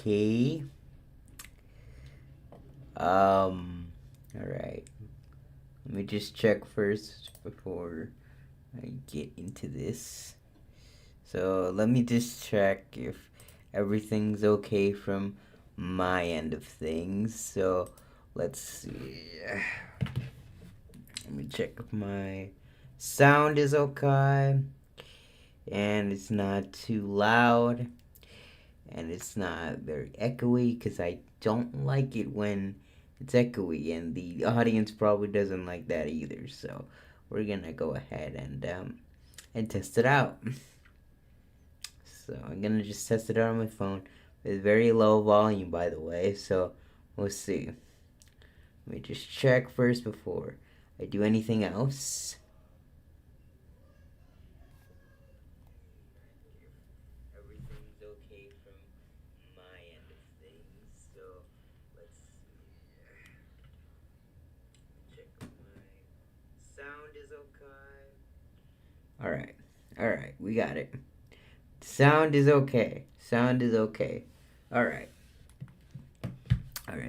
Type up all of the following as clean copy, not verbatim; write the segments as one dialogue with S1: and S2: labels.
S1: okay. Alright. Let me just check first before I get into this. So let me just check if everything's okay from my end of things. So let's see. Let me check if my sound is okay. And it's not too loud. And it's not very echoey, because I don't like it when it's echoey, and the audience probably doesn't like that either. So we're gonna go ahead and test it out. So I'm gonna just test it out on my phone with very low volume, by the way. So we'll see. Let me just check first before I do anything else. Everything's okay from my end of things. So let's see. Check if my sound is okay. Alright, we got it. Sound is okay. Alright,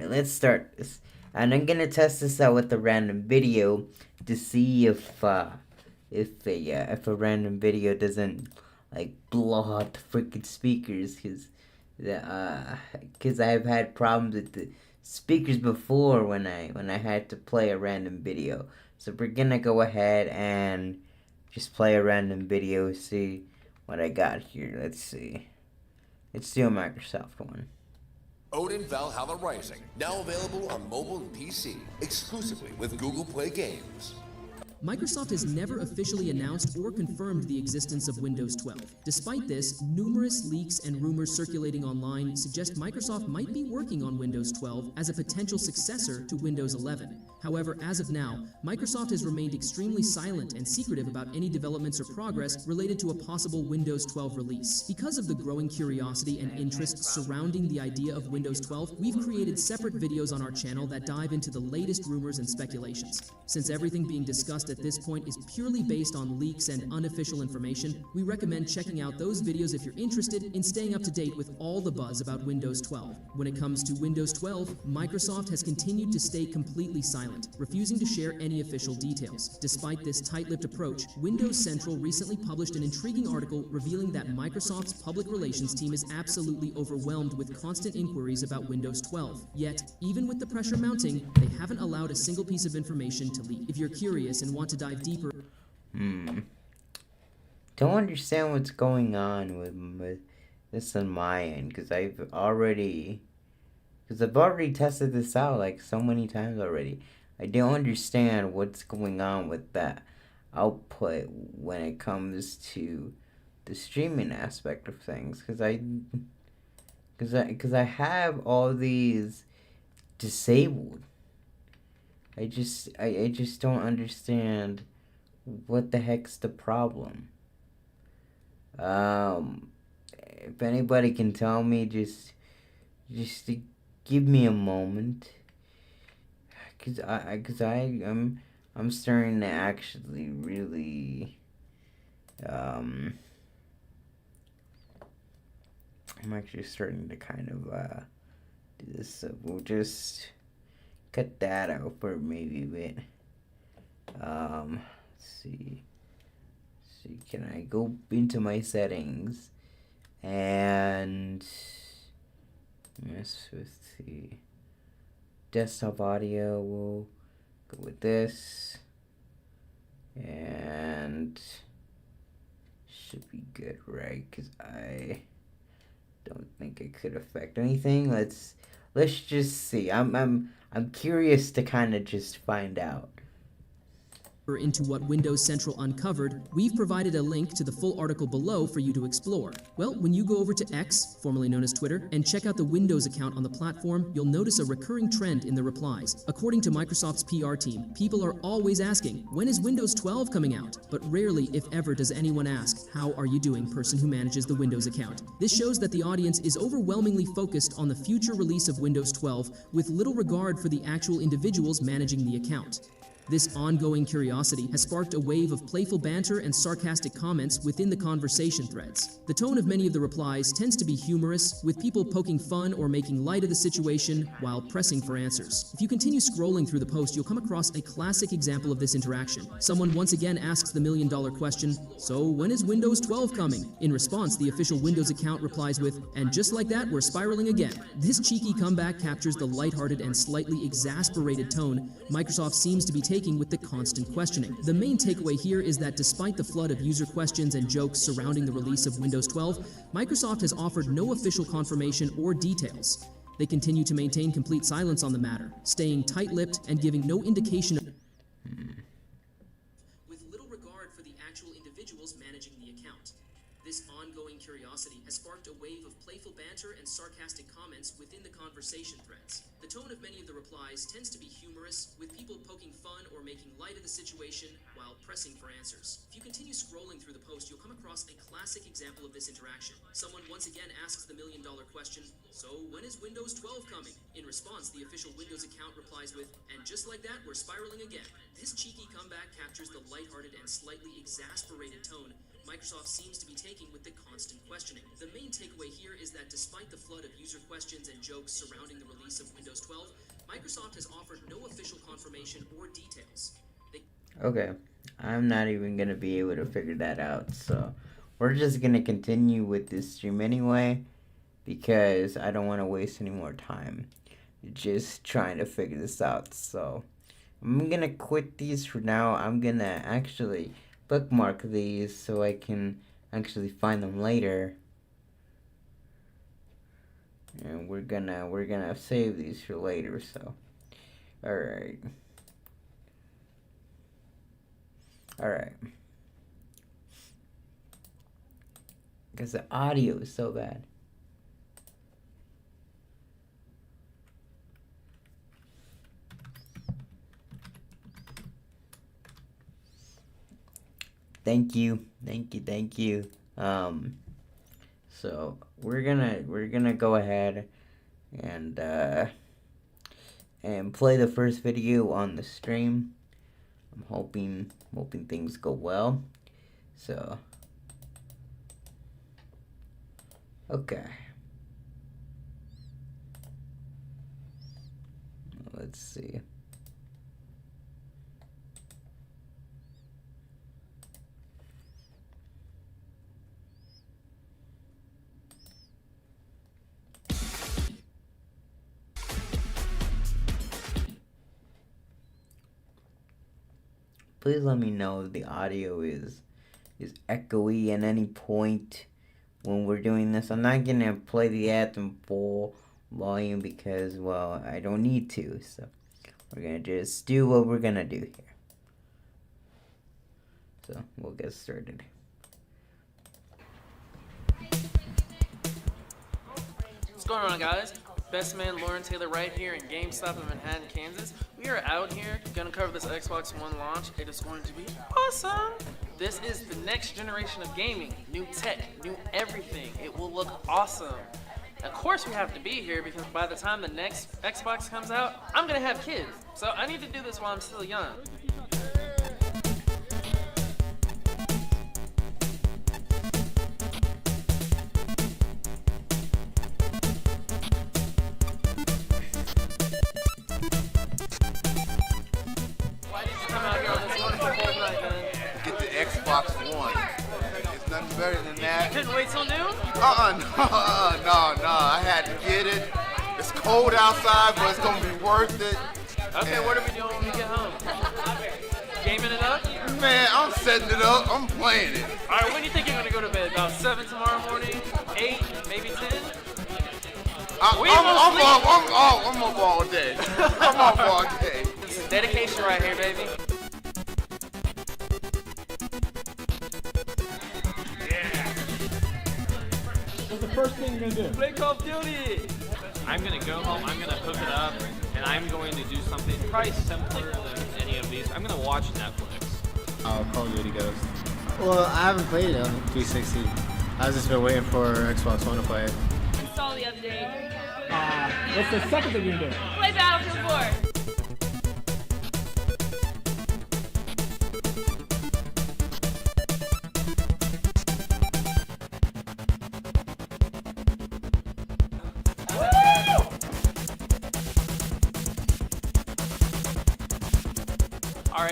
S1: let's start this. And I'm gonna test this out with a random video to see if a random video doesn't like blow out the freaking speakers, because I've had problems with the speakers before when I had to play a random video. So we're gonna go ahead and just play a random video, see what I got here. Let's see. Let's do a Microsoft one.
S2: Odin Valhalla Rising, now available on mobile and PC, exclusively with Google Play Games.
S3: Microsoft has never officially announced or confirmed the existence of Windows 12. Despite this, numerous leaks and rumors circulating online suggest Microsoft might be working on Windows 12 as a potential successor to Windows 11. However, as of now, Microsoft has remained extremely silent and secretive about any developments or progress related to a possible Windows 12 release. Because of the growing curiosity and interest surrounding the idea of Windows 12, we've created separate videos on our channel that dive into the latest rumors and speculations. Since everything being discussed at this point is purely based on leaks and unofficial information, we recommend checking out those videos if you're interested in staying up to date with all the buzz about Windows 12. When it comes to Windows 12, Microsoft has continued to stay completely silent, refusing to share any official details. Despite this tight-lipped approach, Windows Central recently published an intriguing article revealing that Microsoft's public relations team is absolutely overwhelmed with constant inquiries about Windows 12. Yet, even with the pressure mounting, they haven't allowed a single piece of information to leak. If you're curious and want to dive deeper.
S1: Don't understand what's going on with this on my end, because I've already tested this out like so many times already. I don't understand what's going on with that output when it comes to the streaming aspect of things, because I have all these disabled. I just don't understand what the heck's the problem. If anybody can tell me, just to give me a moment, I'm starting to actually really I'm actually starting to kind of do this. So we'll just cut that out for maybe a bit. Let's see. Can I go into my settings and mess with the desktop audio? We'll go with this, and should be good, right? Because I don't think it could affect anything. Let's just see. I'm curious to kind of just find out.
S3: Into what Windows Central uncovered, we've provided a link to the full article below for you to explore. Well, when you go over to X, formerly known as Twitter, and check out the Windows account on the platform, you'll notice a recurring trend in the replies. According to Microsoft's PR team, people are always asking, when is Windows 12 coming out? But rarely, if ever, does anyone ask, how are you doing, person who manages the Windows account? This shows that the audience is overwhelmingly focused on the future release of Windows 12 with little regard for the actual individuals managing the account. This ongoing curiosity has sparked a wave of playful banter and sarcastic comments within the conversation threads. The tone of many of the replies tends to be humorous, with people poking fun or making light of the situation while pressing for answers. If you continue scrolling through the post, you'll come across a classic example of this interaction. Someone once again asks the million-dollar question, "So when is Windows 12 coming?" In response, the official Windows account replies with, "And just like that, we're spiraling again." This cheeky comeback captures the lighthearted and slightly exasperated tone Microsoft seems to be taking with the constant questioning. The main takeaway here is that despite the flood of user questions and jokes surrounding the release of Windows 12, Microsoft has offered no official confirmation or details. They continue to maintain complete silence on the matter, staying tight-lipped and giving no indication of with little regard for the actual individuals managing the account. This ongoing curiosity has sparked a wave of playful banter and sarcastic comments within the conversation threads. The tone of many of the replies tends to be humorous, with people poking fun or making light of the situation while pressing for answers. If you continue scrolling through the post, you'll come across a classic example of this interaction. Someone once again asks the million-dollar question, "So when is Windows 12 coming?" In response, the official Windows account replies with, "And just like that, we're spiraling again." This cheeky comeback captures the lighthearted and slightly exasperated tone Microsoft seems to be taking with the constant questioning. The main takeaway here is that despite the flood of user questions and jokes surrounding the release of Windows 12, Microsoft has offered no official confirmation or details.
S1: Okay, I'm not even gonna be able to figure that out, so we're just gonna continue with this stream anyway, because I don't want to waste any more time just trying to figure this out. So I'm gonna quit these for now. I'm gonna actually bookmark these so I can actually find them later, and we're gonna save these for later. So all right, because the audio is so bad. Thank you. So we're gonna go ahead and play the first video on the stream. I'm hoping things go well. So okay. Let's see. Please let me know if the audio is echoey at any point when we're doing this. I'm not gonna play the anthem full volume because, well, I don't need to. So we're gonna just do what we're gonna do here. So we'll get started.
S4: What's going on, guys? Best man Lauren Taylor right here in GameStop in Manhattan, Kansas. We are out here gonna cover this Xbox One launch. It is going to be awesome. This is the next generation of gaming. New tech, new everything. It will look awesome. Of course we have to be here because by the time the next Xbox comes out, I'm gonna have kids. So I need to do this while I'm still young.
S5: Xbox One. It's nothing better than that.
S4: Couldn't wait till noon?
S5: No. I had to get it. It's cold outside, but it's gonna be worth it.
S4: Okay, what are we doing when we get home? Gaming it up?
S5: Man, I'm setting it up. I'm playing it.
S4: All right, when do you think you're gonna go to bed? About 7 tomorrow morning? 8? Maybe 10?
S5: I'm up all day. I'm up all day.
S4: This is dedication right here, baby.
S6: What's the first thing you're gonna do?
S4: Play Call of Duty!
S6: I'm gonna go home, I'm gonna hook it up, and I'm going to do something probably simpler than any of these. I'm gonna watch Netflix.
S7: Oh, Call of Duty Ghost. Well, I haven't played it on 360. I've just been waiting for Xbox One to play it.
S8: Install the update.
S6: What's the second thing you're gonna do?
S8: Play Battlefield 4.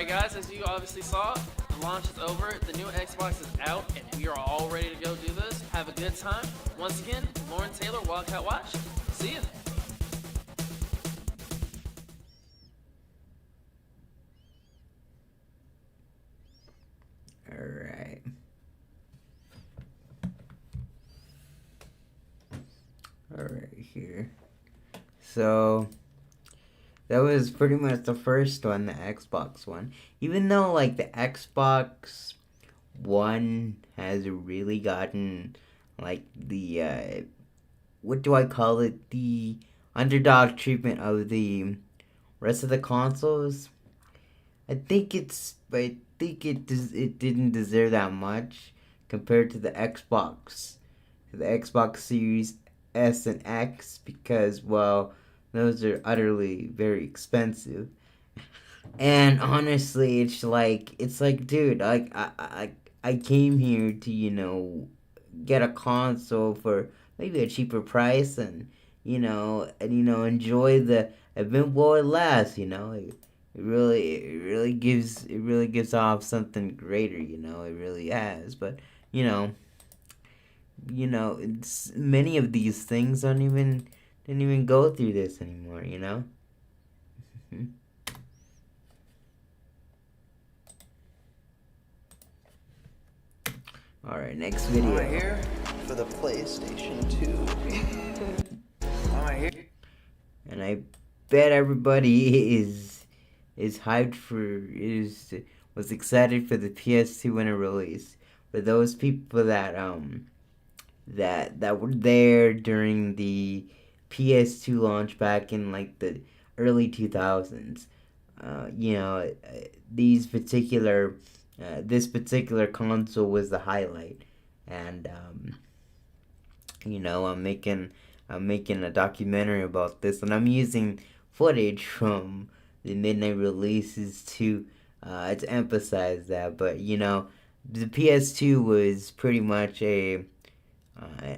S4: Alright guys, as you obviously saw, the launch is over, the new Xbox is out, and we are all ready to go do this. Have a good time. Once again, Lauren Taylor, Wildcat Watch. See ya.
S1: Alright. Alright, here. So, that was pretty much the first one, the Xbox One. Even though, like, the Xbox One has really gotten, like, the, what do I call it? The underdog treatment of the rest of the consoles. I think it didn't deserve that much compared to the Xbox Series S and X, because, well, those are utterly very expensive. And honestly, it's like, dude, like, I came here to, get a console for maybe a cheaper price, and enjoy the event while it lasts. It really gives off something greater. It really has. But it's many of these things didn't even go through this anymore. All right, next video.
S8: I'm here for the PlayStation 2. I'm here.
S1: And I bet everybody is hyped was excited for the PS2 when it released. For those people that were there during the PS2 launch back in like the early 2000s, this particular console was the highlight, and I'm making a documentary about this, and I'm using footage from the midnight releases to emphasize that. But the PS2 was pretty much an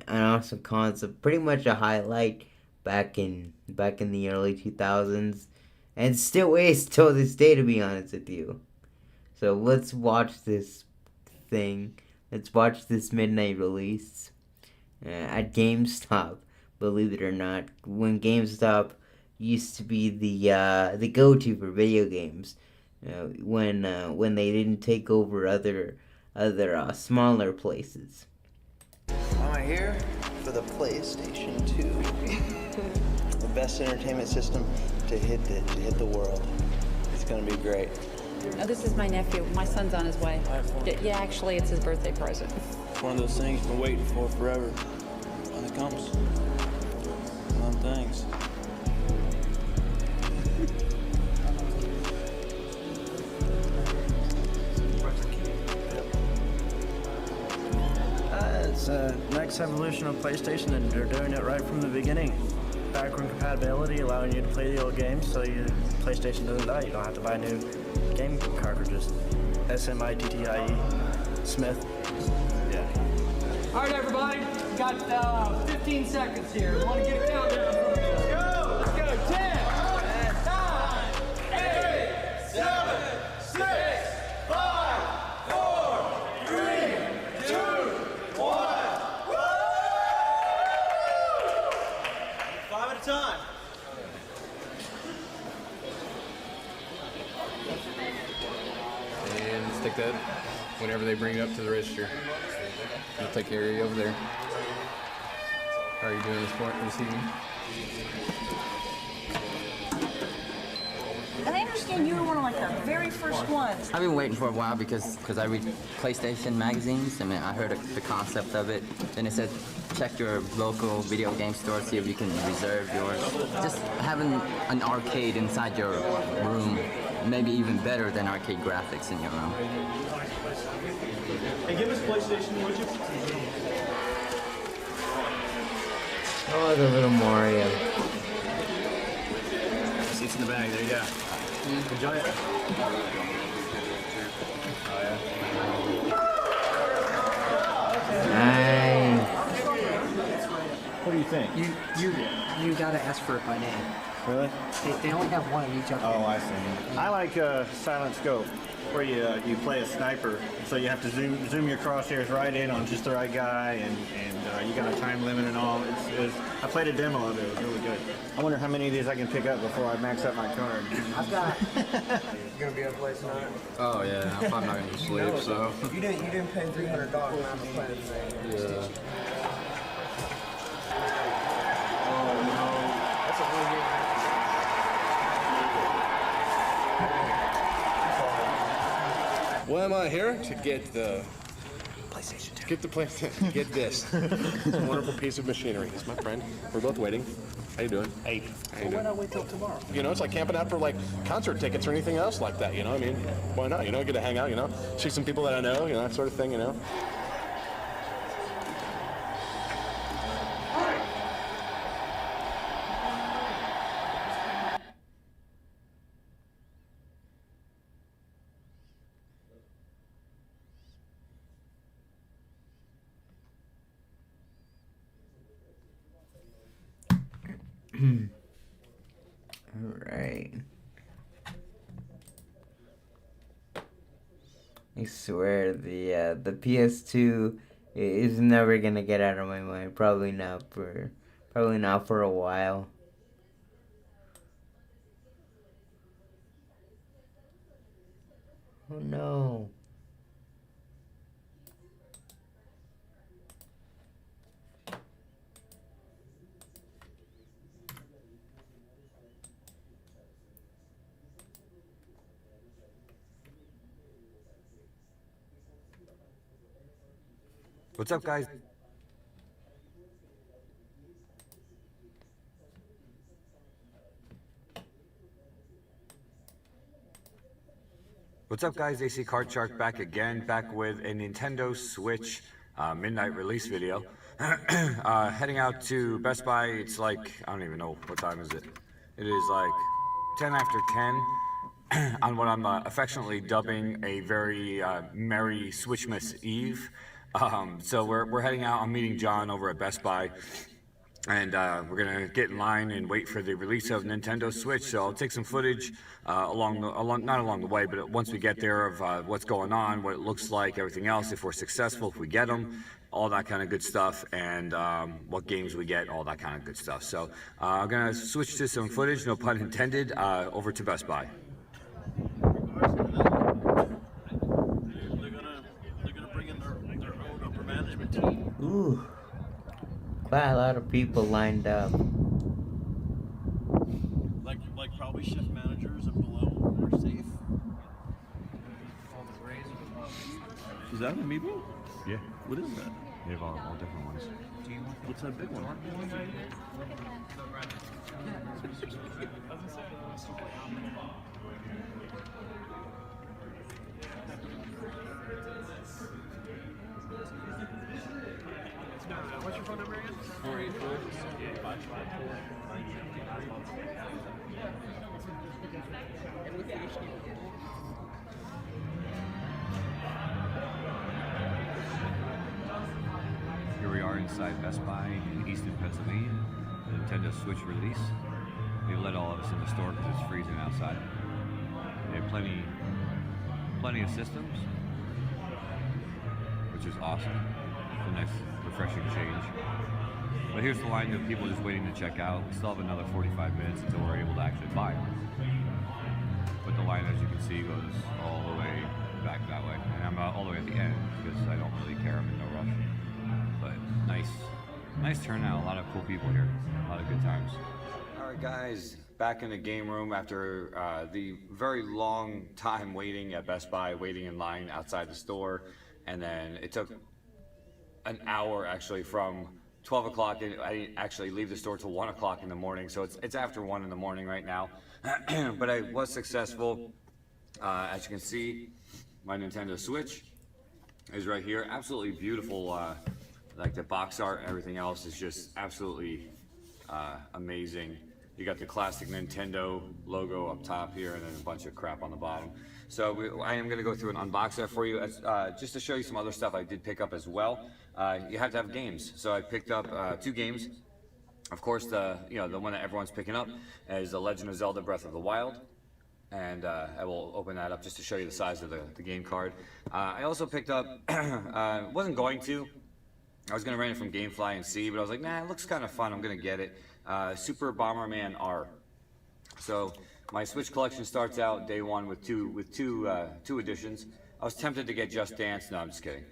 S1: awesome concept, pretty much a highlight back in the early 2000s, and still is till this day, to be honest with you. So let's watch this thing. Let's watch this midnight release at GameStop. Believe it or not, when GameStop used to be the go-to for video games, when they didn't take over other smaller places.
S8: I'm here for the PlayStation 2. The best entertainment system to hit the world. It's gonna be great.
S9: Oh, this is my nephew. My son's on his way. Yeah, actually, it's his birthday present.
S10: It's one of those things you've been waiting for forever. When it comes. One of them things.
S11: It's the next evolution of PlayStation, and they're doing it right from the beginning. Backward compatibility, allowing you to play the old games, so PlayStation doesn't die. You don't have to buy new game cartridges. SMITTIE Smith. Yeah.
S12: All right, everybody. We got 15 seconds here. We want to get a countdown. Let's go. Let's go. 10, 9, 8, 7, 6, 5, 4, 3, 2, 1.
S10: 5 at a time.
S13: And stick that whenever they bring it up to the register. I'll take care of you over there. How are you doing this evening?
S14: And I understand you were one of like our very first ones.
S15: I've been waiting for a while because I read PlayStation magazines. I mean, I heard the concept of it. Then it said, check your local video game store, see if you can reserve yours. Just having an arcade inside your room, maybe even better than arcade graphics in your room.
S10: Hey, give us PlayStation, would you?
S1: Oh, the little Mario.
S10: Seats in the bag, there you go. Enjoy it. Oh,
S1: yeah.
S11: Nice. What do you think?
S16: You gotta ask for it by name.
S7: Really?
S16: They only have one of each up there.
S7: Oh, I see. I like Silent Scope, where you play a sniper, so you have to zoom your crosshairs right in on just the right guy, and you got a time limit and all. I played a demo of it. It was really good. I wonder how many of these I can pick up before I max out my card.
S16: I've got. You gonna be able to play tonight?
S13: Oh yeah, I'm probably not gonna sleep. So.
S16: You didn't pay $300 when I was playing today.
S13: Yeah.
S16: Oh no, that's a really good.
S5: Why am I here? To get the PlayStation 2. Get the PlayStation. Get this. It's a wonderful piece of machinery. It's my friend. We're both waiting. How you doing? Hey. How you doing? Why not wait till tomorrow? You know, it's like camping out for like concert tickets or anything else like that. You know, I mean, why not? You know, get to hang out. You know, see some people that I know. You know, that sort of thing. You know.
S1: Alright. I swear the PS2 is never gonna get out of my mind. Probably not for a while. Oh no.
S17: What's up, guys? What's up, guys? AC Card Shark back again, back with a Nintendo Switch midnight release video. Heading out to Best Buy. It's like, I don't even know what time is it. It is like 10 after 10 on what I'm affectionately dubbing a very merry Switchmas Eve. So we're heading out. I'm meeting John over at Best Buy, and we're gonna get in line and wait for the release of Nintendo Switch. So I'll take some footage not along the way, but once we get there of what's going on, what it looks like, everything else, if we're successful, if we get them, all that kind of good stuff, and what games we get, all that kind of good stuff. So I'm gonna switch to some footage, no pun intended, over to Best Buy.
S1: Ooh, quite a lot of people lined up.
S18: Like probably shift managers and below are safe. Is that an amiibo?
S17: Yeah.
S18: What is that?
S17: They have all different ones.
S18: What's that big one?
S4: What's your phone number again? 484.
S17: Here we are inside Best Buy in Easton, Pennsylvania. The Nintendo Switch release. They let all of us in the store because it's freezing outside. They have plenty of systems, which is awesome. It's a nice, refreshing change. But here's the line of people just waiting to check out. We still have another 45 minutes until we're able to actually buy them. But the line, as you can see, goes all the way back that way. And I'm all the way at the end because I don't really care. I'm in no rush. But nice turnout. A lot of cool people here. A lot of good times. All right, guys, back in the game room after the very long time waiting at Best Buy, waiting in line outside the store. And then it took an hour actually from 12 o'clock. I didn't actually leave the store till 1 o'clock in the morning. So it's after 1 in the morning right now. But I was successful. As you can see, my Nintendo Switch is right here. Absolutely beautiful. Like the box art and everything else is just absolutely amazing. You got the classic Nintendo logo up top here and then a bunch of crap on the bottom. So I am going to go through and unbox that for you just to show you some other stuff I did pick up as well. You have to have games. So I picked up 2 games. Of course, the one that everyone's picking up is The Legend of Zelda: Breath of the Wild, and I will open that up just to show you the size of the game card. I also picked up, wasn't going to. I was gonna rent it from GameFly and see, but I was like, nah, it looks kind of fun. I'm gonna get it. Super Bomberman R. So my Switch collection starts out day one with two editions. I was tempted to get Just Dance. No, I'm just kidding.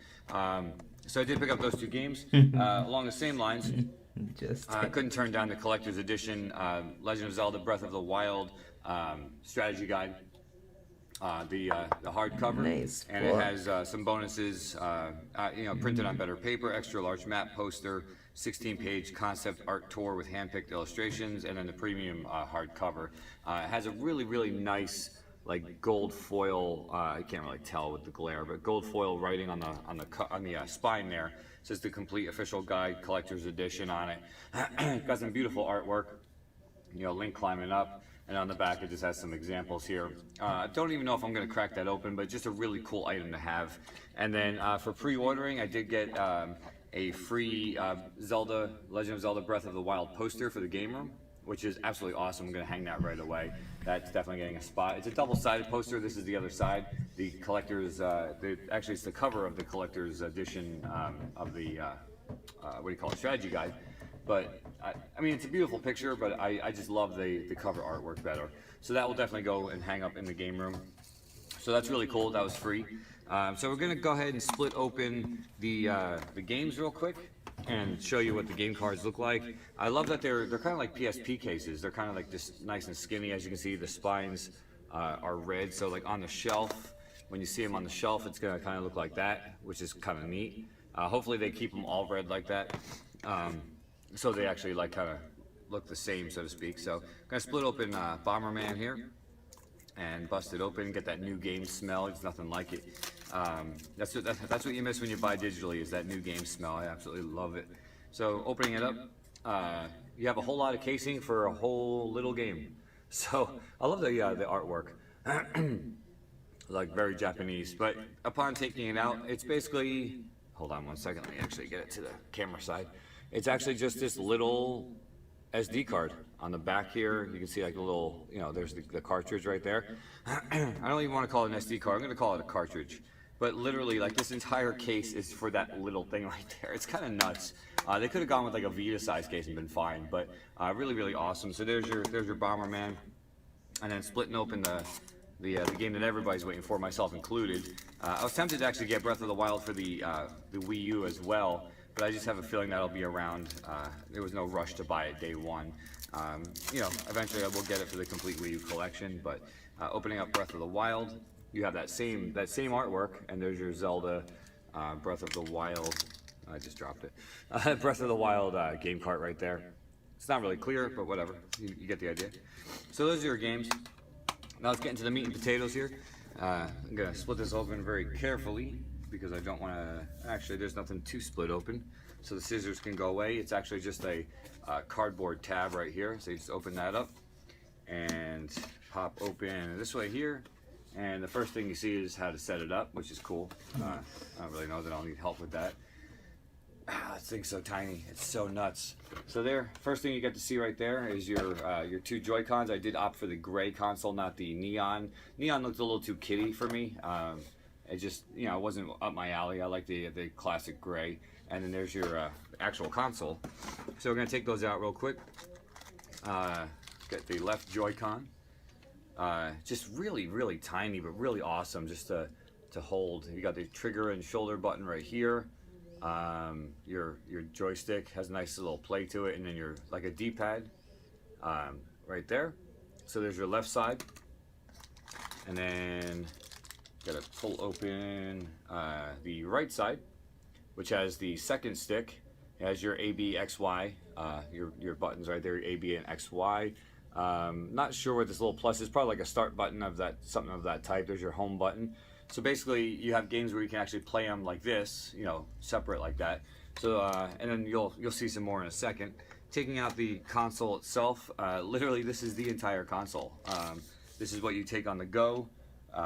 S17: So I did pick up those two games along the same lines. I couldn't turn down the collector's edition, Legend of Zelda: Breath of the Wild strategy guide, the hardcover,
S1: Nice.
S17: and it has some bonuses, printed on better paper, extra large map poster, 16-page concept art tour with hand-picked illustrations, and then the premium hardcover. It has a really nice like gold foil. I can't really tell with the glare, but gold foil writing on the spine there. It says the complete official guide, collector's edition on it. Got some beautiful artwork. Link climbing up, and on the back it just has some examples here. Don't even know if I'm going to crack that open, but just a really cool item to have. And then for pre-ordering, I did get a free Legend of Zelda: Breath of the Wild poster for the game room, which is absolutely awesome. I'm going to hang that right away. That's definitely getting a spot. It's a double-sided poster. This is the other side. The collector's, actually it's the cover of the collector's edition of the, strategy guide. But, I mean, it's a beautiful picture, but I just love the cover artwork better. So that will definitely go and hang up in the game room. So that's really cool. That was free. So we're going to go ahead and split open the games real quick and show you what the game cards look like. I love that they're kind of like PSP cases. They're kind of like just nice and skinny. As you can see, the spines are red. So like on the shelf, when you see them on the shelf, it's going to kind of look like that, which is kind of neat. Hopefully they keep them all red like that. So they actually like kind of look the same, so to speak. So I'm going to split open Bomberman here and bust it open, get that new game smell. It's nothing like it. That's what you miss when you buy digitally, is that new game smell. I absolutely love it. So opening it up, you have a whole lot of casing for a whole little game. So I love the artwork. Like very Japanese, but upon taking it out, it's basically, hold on one second, let me actually get it to the camera side. It's actually just this little SD card on the back here. You can see like a little, there's the cartridge right there. I don't even want to call it an SD card. I'm going to call it a cartridge. But literally, like this entire case is for that little thing right there. It's kind of nuts. They could have gone with like a Vita size case and been fine, but really awesome. So there's your Bomberman, and then splitting open the game that everybody's waiting for, myself included. I was tempted to actually get Breath of the Wild for the Wii U as well, but I just have a feeling that'll be around. There was no rush to buy it day one. Eventually I will get it for the complete Wii U collection, but opening up Breath of the Wild, you have that same artwork, and there's your Zelda Breath of the Wild. I just dropped it. Breath of the Wild game cart right there. It's not really clear, but whatever. You get the idea. So those are your games. Now let's get into the meat and potatoes here. I'm gonna split this open very carefully because I don't want to. Actually, there's nothing to split open, so the scissors can go away. It's actually just a cardboard tab right here. So you just open that up and pop open this way here. And the first thing you see is how to set it up, which is cool. I don't really know that I'll need help with that. This thing's so tiny, it's so nuts. So there, first thing you get to see right there is your two Joy-Cons. I did opt for the gray console, not the neon. Neon looked a little too kiddie for me. It just, it wasn't up my alley. I like the classic gray. And then there's your actual console. So we're gonna take those out real quick. Get the left Joy-Con. Just really tiny, but really awesome just to hold. You got the trigger and shoulder button right here. Your joystick has a nice little play to it, and then your like a D-pad right there. So there's your left side, and then gotta pull open the right side, which has the second stick. It has your A, B, X, Y, your buttons right there, A, B, and X, Y. Not sure what this little plus is. Probably like a start button of that, something of that type. There's your home button. So basically, you have games where you can actually play them like this, separate like that. So and then you'll see some more in a second. Taking out the console itself, literally this is the entire console. This is what you take on the go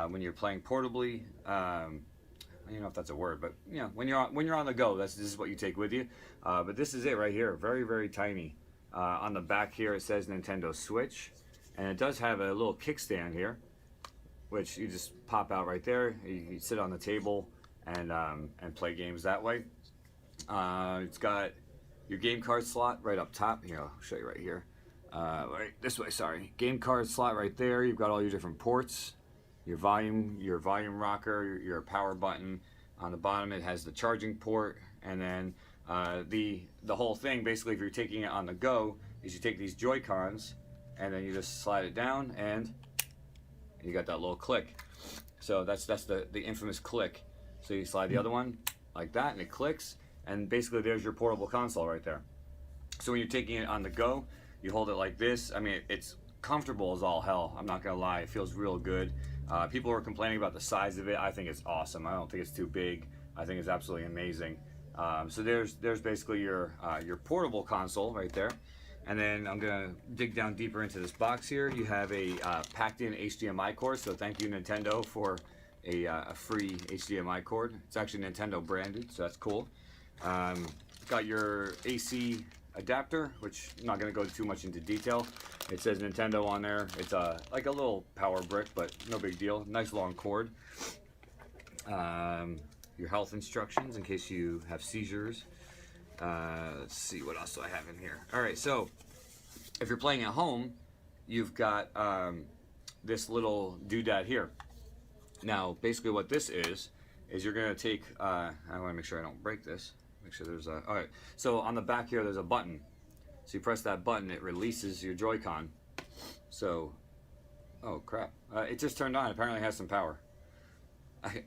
S17: when you're playing portably. I don't know if that's a word, but when you're on the go, this is what you take with you. But this is it right here, very tiny. On the back here it says Nintendo Switch, and it does have a little kickstand here, which you just pop out right there. You sit on the table and play games that way. It's got your game card slot right up top. Here, I'll show you right here. Right this way, sorry. Game card slot right there. You've got all your different ports, your volume rocker, your power button. On the bottom it has the charging port, and then the whole thing, basically, if you're taking it on the go, is you take these Joy-Cons and then you just slide it down and you got that little click. So that's the infamous click. So you slide the other one like that and it clicks, and basically there's your portable console right there. So when you're taking it on the go, you hold it like this. I mean, it's comfortable as all hell. I'm not gonna lie, it feels real good. People were complaining about the size of it. I think it's awesome. I don't think it's too big. I think it's absolutely amazing. So there's basically your portable console right there. And then I'm gonna dig down deeper into this box here. You have a packed-in HDMI cord. So thank you, Nintendo, for a free HDMI cord. It's actually Nintendo branded, so that's cool. Got your AC adapter, which I'm not gonna go too much into detail. It says Nintendo on there. It's like a little power brick, but no big deal. Nice long cord. Your health instructions in case you have seizures. Let's see, what else do I have in here? All right, so if you're playing at home, you've got this little doodad here. Now, basically what this is you're gonna take, I wanna make sure I don't break this. Make sure there's a, all right, so on the back here, there's a button. So you press that button, it releases your Joy-Con. So, oh crap, it just turned on. Apparently it has some power.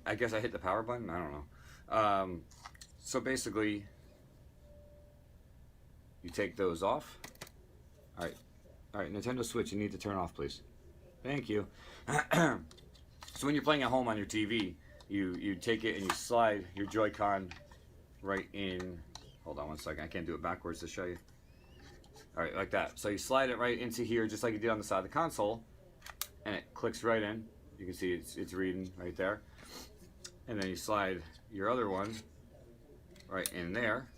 S17: I guess I hit the power button, I don't know. So basically, you take those off. All right, Nintendo Switch, you need to turn off, please. Thank you. So when you're playing at home on your TV, you take it and you slide your Joy-Con right in. Hold on one second, I can't do it backwards to show you. All right, like that. So you slide it right into here, just like you did on the side of the console, and it clicks right in. You can see it's reading right there. And then you slide your other one right in there,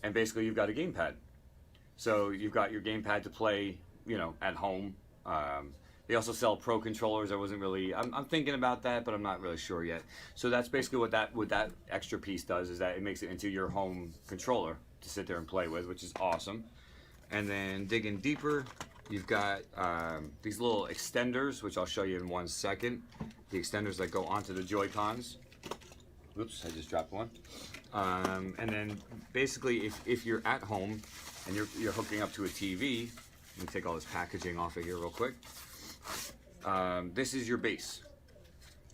S17: and basically you've got a gamepad. So you've got your gamepad to play, at home. They also sell pro controllers. I wasn't really, I'm thinking about that, but I'm not really sure yet. So that's basically what that extra piece does, is that it makes it into your home controller to sit there and play with, which is awesome. And then digging deeper, you've got these little extenders, which I'll show you in 1 second. The extenders that go onto the Joy-Cons. Oops, I just dropped one. And then basically, if you're at home and you're hooking up to a TV, let me take all this packaging off of here real quick. This is your base.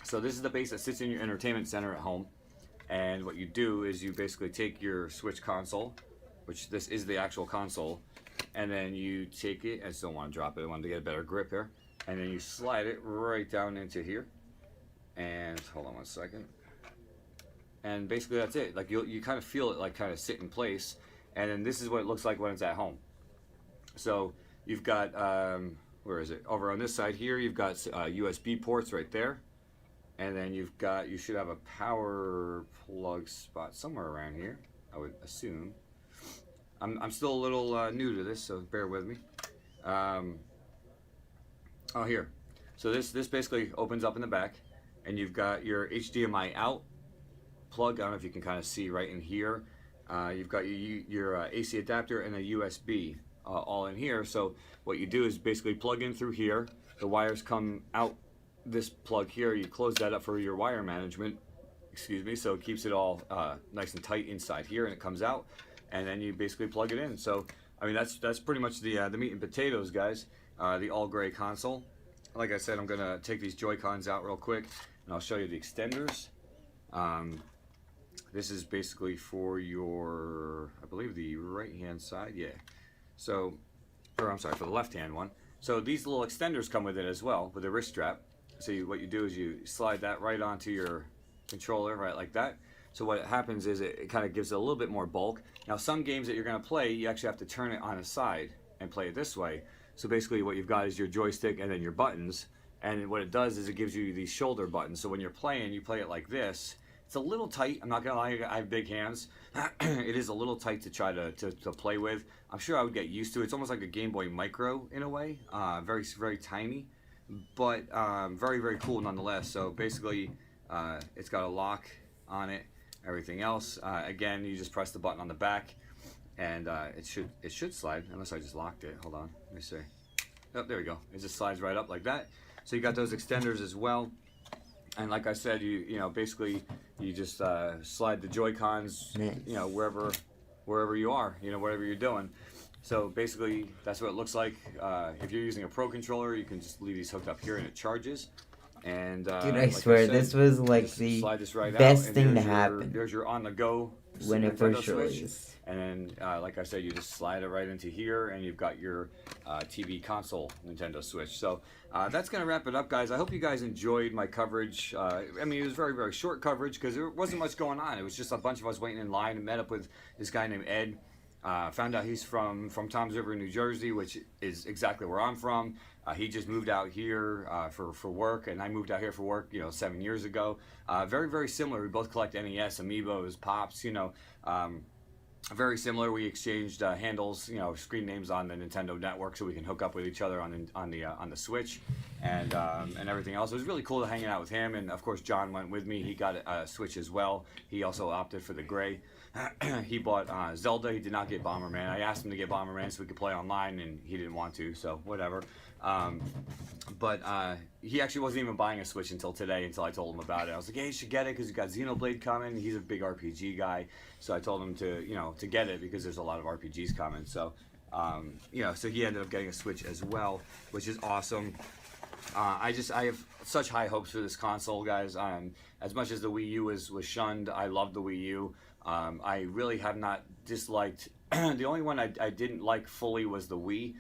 S17: So this is the base that sits in your entertainment center at home. And what you do is you basically take your Switch console, which this is the actual console, and then you take it, I still want to drop it, I wanted to get a better grip here, and then you slide it right down into here, and hold on 1 second, and basically that's it. Like you kind of feel it like kind of sit in place, and then this is what it looks like when it's at home. So you've got, where is it? Over on this side here, you've got USB ports right there, and then you should have a power plug spot somewhere around here, I would assume. I'm still a little new to this, so bear with me. Oh, here. So this basically opens up in the back, and you've got your HDMI out plug. I don't know if you can kind of see right in here. You've got your AC adapter and a USB all in here. So what you do is basically plug in through here. The wires come out this plug here. You close that up for your wire management. Excuse me. So it keeps it all nice and tight inside here, and it comes out. And then you basically plug it in. So, I mean, that's pretty much the meat and potatoes, guys. The all gray console. Like I said, I'm gonna take these Joy-Cons out real quick, and I'll show you the extenders. This is basically for your, I believe, the right-hand side. Yeah. So, or I'm sorry, for the left-hand one. So these little extenders come with it as well, with a wrist strap. So what you do is you slide that right onto your controller, right like that. So what happens is it kind of gives it a little bit more bulk. Now some games that you're going to play, you actually have to turn it on its side and play it this way. So basically what you've got is your joystick and then your buttons. And what it does is it gives you these shoulder buttons. So when you're playing, you play it like this. It's It's a little tight. I'm not gonna lie, I have big hands. It is a little tight to try to play with. I'm sure I would get used to it. It's almost like a Game Boy Micro in a way. Very, very tiny, but very, very cool nonetheless. So basically, it's got a lock on it. Everything else, again, you just press the button on the back, and it should slide, unless I just locked it. Hold on, let me see. Oh, there we go. It just slides right up like that. So you got those extenders as well. And like I said, you know, basically you just slide the Joy-Cons, you know, wherever you are, you know, whatever you're doing. So basically that's what it looks like. If you're using a Pro controller, you can just leave these hooked up here and it charges. And
S1: Dude, I
S17: like
S1: swear,
S17: said,
S1: this was like the
S17: slide this right
S1: best
S17: out,
S1: thing to
S17: there's your-
S1: happen
S17: There's your on-the-go
S1: when it
S17: Nintendo
S1: first
S17: Switch.
S1: released.
S17: And then, like I said, you just slide it right into here, and you've got your TV console Nintendo Switch. So that's going to wrap it up, guys. I hope you guys enjoyed my coverage. I mean, it was very, very short coverage because there wasn't much going on. It was just a bunch of us waiting in line and met up with this guy named Ed. Found out he's from Toms River, New Jersey, which is exactly where I'm from. He just moved out here for work, and I moved out here for work, you know, 7 years ago. Very, very similar. We both collect NES, Amiibos, Pops, you know. Very similar. We exchanged handles, you know, screen names on the Nintendo network, so we can hook up with each other on the Switch, and everything else. It was really cool to hanging out with him, and of course John went with me. He got a Switch as well. He also opted for the gray. He bought Zelda. He did not get Bomberman. I asked him to get Bomberman so we could play online, and he didn't want to. So whatever. But he actually wasn't even buying a Switch until today, until I told him about it. I was like, hey, you should get it because you got Xenoblade coming. He's a big RPG guy, so I told him to get it because there's a lot of RPGs coming. So you know, so he ended up getting a Switch as well, which is awesome. I have such high hopes for this console, guys. As much as the Wii U was shunned, I love the Wii U. I really have not disliked. The only one I didn't like fully was the Wii.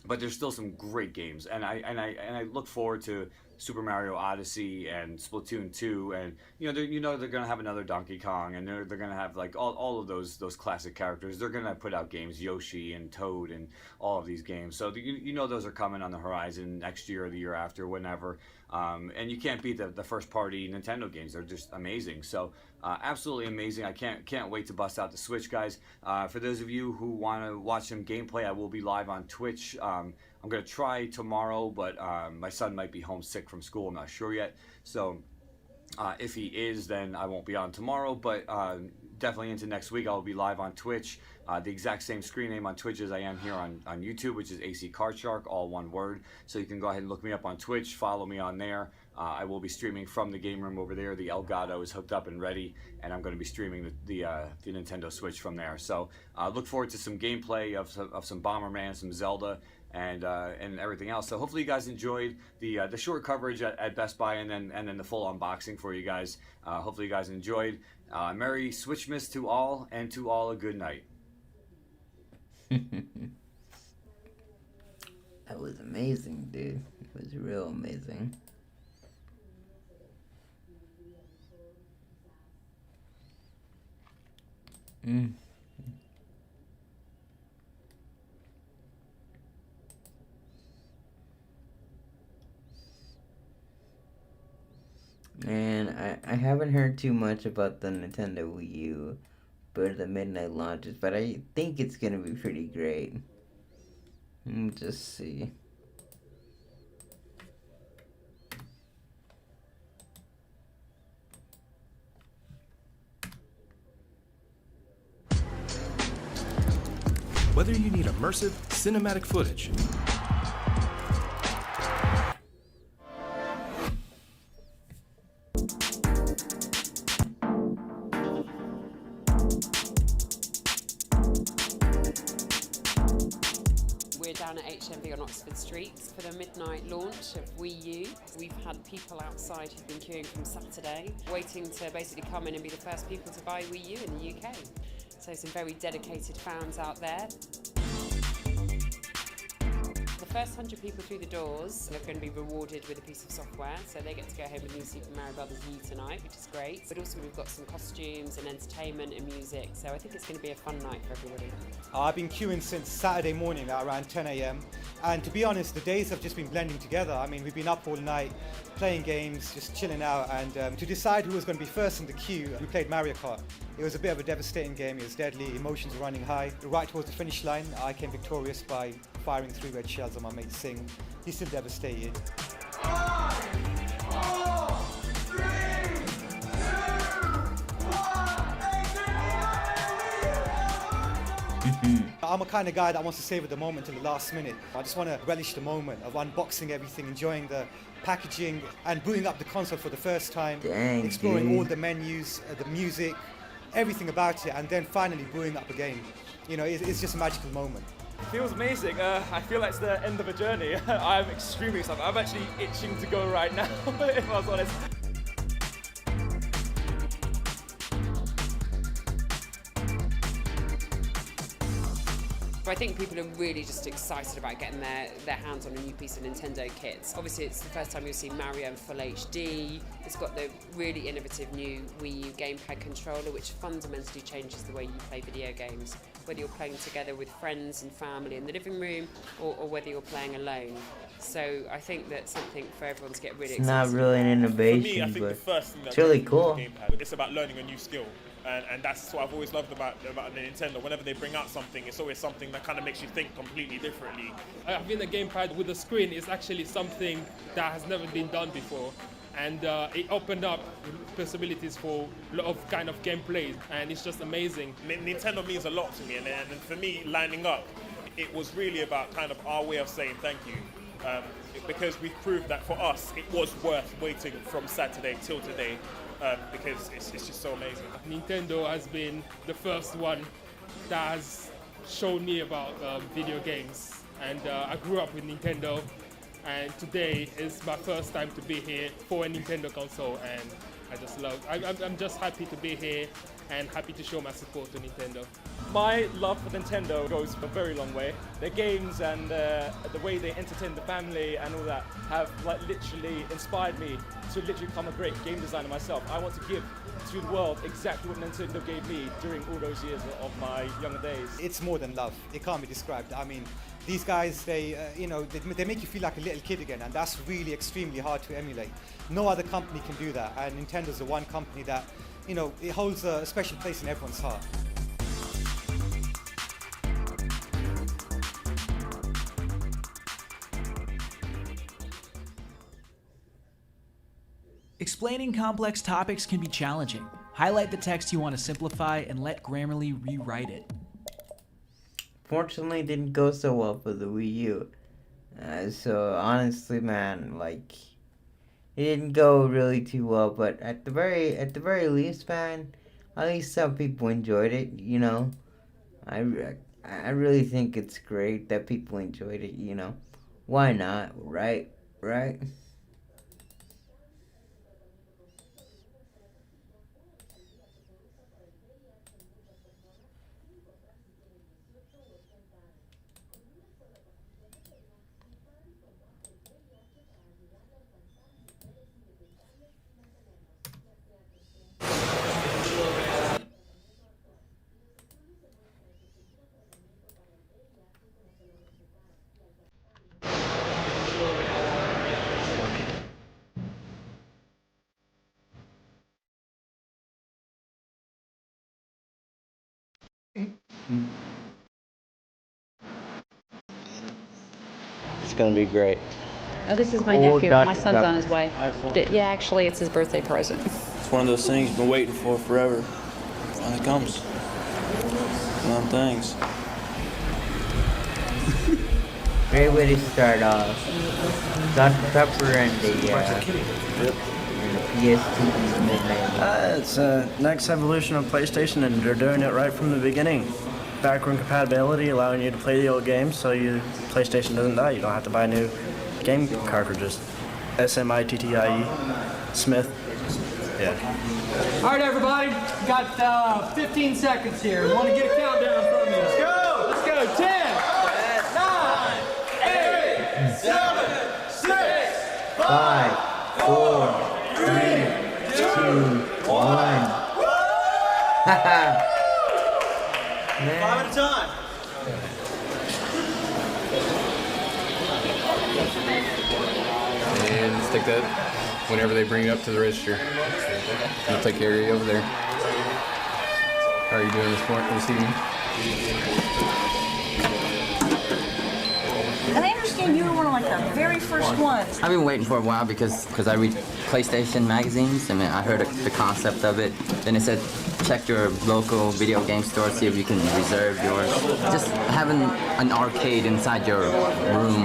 S17: But there's still some great games, and I look forward to Super Mario Odyssey and Splatoon 2, and they're gonna have another Donkey Kong, and they're gonna have like all of those classic characters. They're gonna put out games, Yoshi and Toad and all of these games. So those are coming on the horizon next year or the year after, whenever. And you can't beat the first party Nintendo games. They're just amazing. So absolutely amazing. I can't wait to bust out the Switch, guys. For those of you who want to watch some gameplay, I will be live on Twitch. I'm going to try tomorrow, but my son might be homesick from school. I'm not sure yet. So if he is, then I won't be on tomorrow, but definitely into next week I'll be live on Twitch. The exact same screen name on Twitch as I am here on YouTube, which is AC Card Shark, all one word. So you can go ahead and look me up on Twitch, follow me on there. I will be streaming from the game room over there. The Elgato is hooked up and ready, and I'm going to be streaming the Nintendo Switch from there. So look forward to some gameplay of some Bomberman, some Zelda, and everything else. So hopefully you guys enjoyed the short coverage at Best Buy, and then the full unboxing for you guys. Hopefully you guys enjoyed. Merry Switchmas to all, and to all a good night.
S1: That was amazing, dude. It was real amazing. And I haven't heard too much about the Nintendo Wii U, but the midnight launches, but I think it's gonna be pretty great. Just see.
S19: Whether you need immersive, cinematic footage,
S20: We're down at HMV on Oxford Street for the midnight launch of Wii U. We've had people outside who've been queuing from Saturday, waiting to basically come in and be the first people to buy Wii U in the UK. So some very dedicated fans out there. The first 100 people through the doors are going to be rewarded with a piece of software, so they get to go home with new Super Mario Brothers U tonight, which is great. But also we've got some costumes and entertainment and music, so I think it's going to be a fun night for everybody.
S21: I've been queuing since Saturday morning at around 10 a.m. and to be honest, the days have just been blending together. I mean, we've been up all night playing games, just chilling out, and to decide who was going to be first in the queue, we played Mario Kart. It was a bit of a devastating game. It was deadly, emotions were running high. Right towards the finish line, I came victorious by firing 3 red shells on my mate Singh. He's still devastated.
S12: 5, 4, 3, 2, 1,
S21: I'm a kind of guy that wants to savor the moment till the last minute. I just want to relish the moment of unboxing everything, enjoying the packaging and booting up the console for the first time, exploring all the menus, the music, everything about it, and then finally booting up a game. You know, it's just a magical moment.
S22: Feels amazing. I feel like it's the end of a journey. I'm extremely excited. I'm actually itching to go right now, if I was honest.
S20: I think people are really just excited about getting their hands on a new piece of Nintendo kit. Obviously, it's the first time you'll see Mario in full HD. It's got the really innovative new Wii U gamepad controller, which fundamentally changes the way you play video games, whether you're playing together with friends and family in the living room or whether you're playing alone. So I think that's something for everyone to get really
S1: It's
S20: excited
S1: not really an innovation,
S23: For me, I think
S1: but
S23: the first thing
S1: it's really cool.
S23: It's about learning a new skill. And that's what I've always loved about the Nintendo. Whenever they bring out something, it's always something that kind of makes you think completely differently.
S24: Having a gamepad with a screen is actually something that has never been done before. And it opened up possibilities for a lot of kind of gameplay, and it's just amazing.
S23: Nintendo means a lot to me, and for me, lining up, it was really about kind of our way of saying thank you. Because we've proved that for us, it was worth waiting from Saturday till today. Because it's just so amazing.
S24: Nintendo has been the first one that has shown me about video games, and I grew up with Nintendo, and today is my first time to be here for a Nintendo console, and I just love. I'm just happy to be here and happy to show my support to Nintendo.
S22: My love for Nintendo goes a very long way. Their games and the way they entertain the family and all that have like literally inspired me to literally become a great game designer myself. I want to give to the world exactly what Nintendo gave me during all those years of my younger days.
S21: It's more than love. It can't be described. I mean, these guys, they make you feel like a little kid again, and that's really extremely hard to emulate. No other company can do that, and Nintendo's the one company that, you know, it holds a special place in everyone's heart.
S25: Explaining complex topics can be challenging. Highlight the text you want to simplify and let Grammarly rewrite it.
S1: Fortunately, it didn't go so well for the Wii U. So honestly, man, like, it didn't go really too well. But at the very least, man, at least some people enjoyed it. You know, I really think it's great that people enjoyed it. You know, why not? Right?
S8: It's gonna be great.
S9: Oh, this is my nephew. My son's on his way. Yeah, actually, it's his birthday present.
S10: It's one of those things you've been waiting for forever. When it comes. One of them things.
S1: Great way to start off. Dr. Pepper and the PS2 midnight.
S11: It's next evolution of PlayStation, and they're doing it right from the beginning. Backward compatibility, allowing you to play the old games, so your PlayStation doesn't die. You don't have to buy new game cartridges. SMITTIE, Smith. Yeah.
S12: All right, everybody. Got 15 seconds here. We want to get a countdown from you. Let's go. Let's go. 10, 9, 8,
S1: 5, 4, 3, 2, 1. Haha.
S12: 5 at a time.
S13: And stick that whenever they bring it up to the register. I'll take care of you over there. How are you doing this evening?
S2: And I understand you were one of like the very first ones.
S3: I've been waiting for a while because I read PlayStation magazines and I heard the concept of it. Then it said check your local video game store, see if you can reserve yours. Just having an arcade inside your room,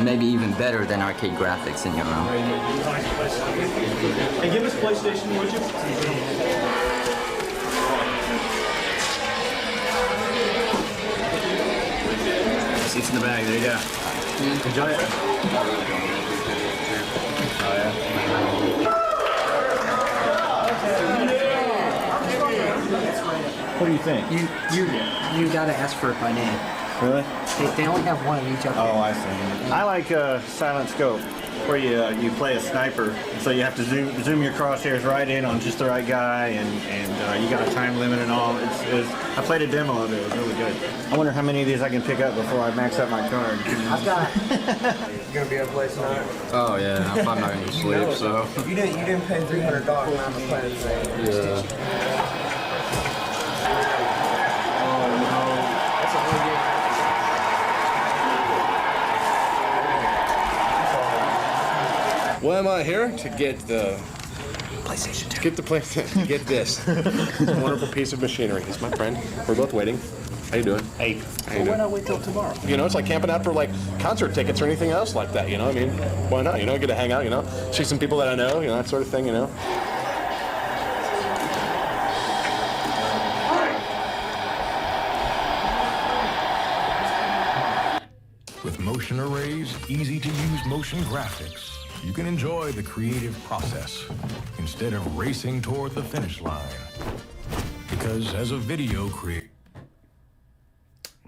S3: maybe even better than arcade graphics in your room.
S12: Hey, give us PlayStation, would you?
S10: Seats in the bag, there you go. Enjoy it. Oh, yeah.
S7: What do you think?
S6: You gotta ask for it by name.
S7: Really?
S6: They only have one of each other.
S7: Oh, I see. I like Silent Scope, where you play a sniper, so you have to zoom your crosshairs right in on just the right guy, and you got a time limit and all. I played a demo of it. It was really good. I wonder how many of these I can pick up before I max out my card.
S6: I've got.
S16: You gonna be able to play tonight?
S13: Oh yeah, I'm not gonna sleep, so.
S16: You didn't pay $300 when I'm playing today.
S13: Yeah.
S5: Why am I here? To get the PlayStation 2. Get the PlayStation. Get this. It's a wonderful piece of machinery. It's my friend. We're both waiting. How you doing? Hey. How you doing?
S10: Why not wait till tomorrow?
S5: You know, it's like camping out for like concert tickets or anything else like that. You know, I mean, why not? You know, get to hang out. You know, see some people that I know. You know, that sort of thing. You know.
S19: With motion arrays, easy-to-use motion graphics, you can enjoy the creative process instead of racing toward the finish line. Because as a video creator...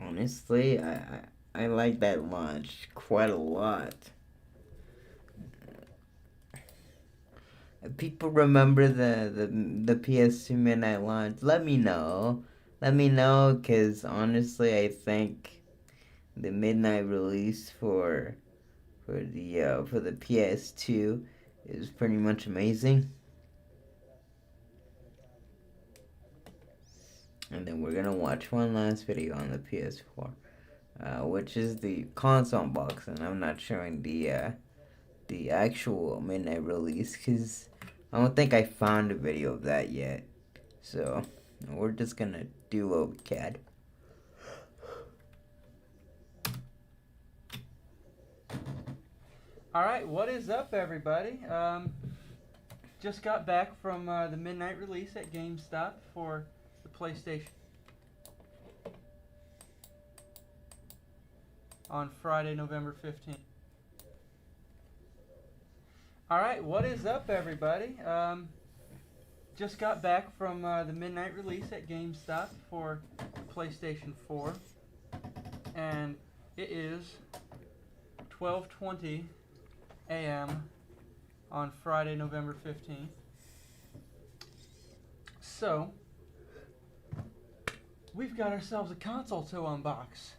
S1: Honestly, I like that launch quite a lot. People remember the PS2 midnight launch. Let me know. Let me know, because honestly, I think the midnight release for the PS2 is pretty much amazing. And then we're gonna watch one last video on the PS4, which is the console unboxing. I'm not showing the actual midnight release because I don't think I found a video of that yet. So we're just gonna do what we can.
S14: Alright, what is up, everybody? Just got back from the midnight release at GameStop for the PlayStation on Friday, November 15th. Alright, what is up, everybody? Just got back from the midnight release at GameStop for the PlayStation 4, and it is 12:20 a.m. on Friday, November 15th. So, we've got ourselves a console to unbox.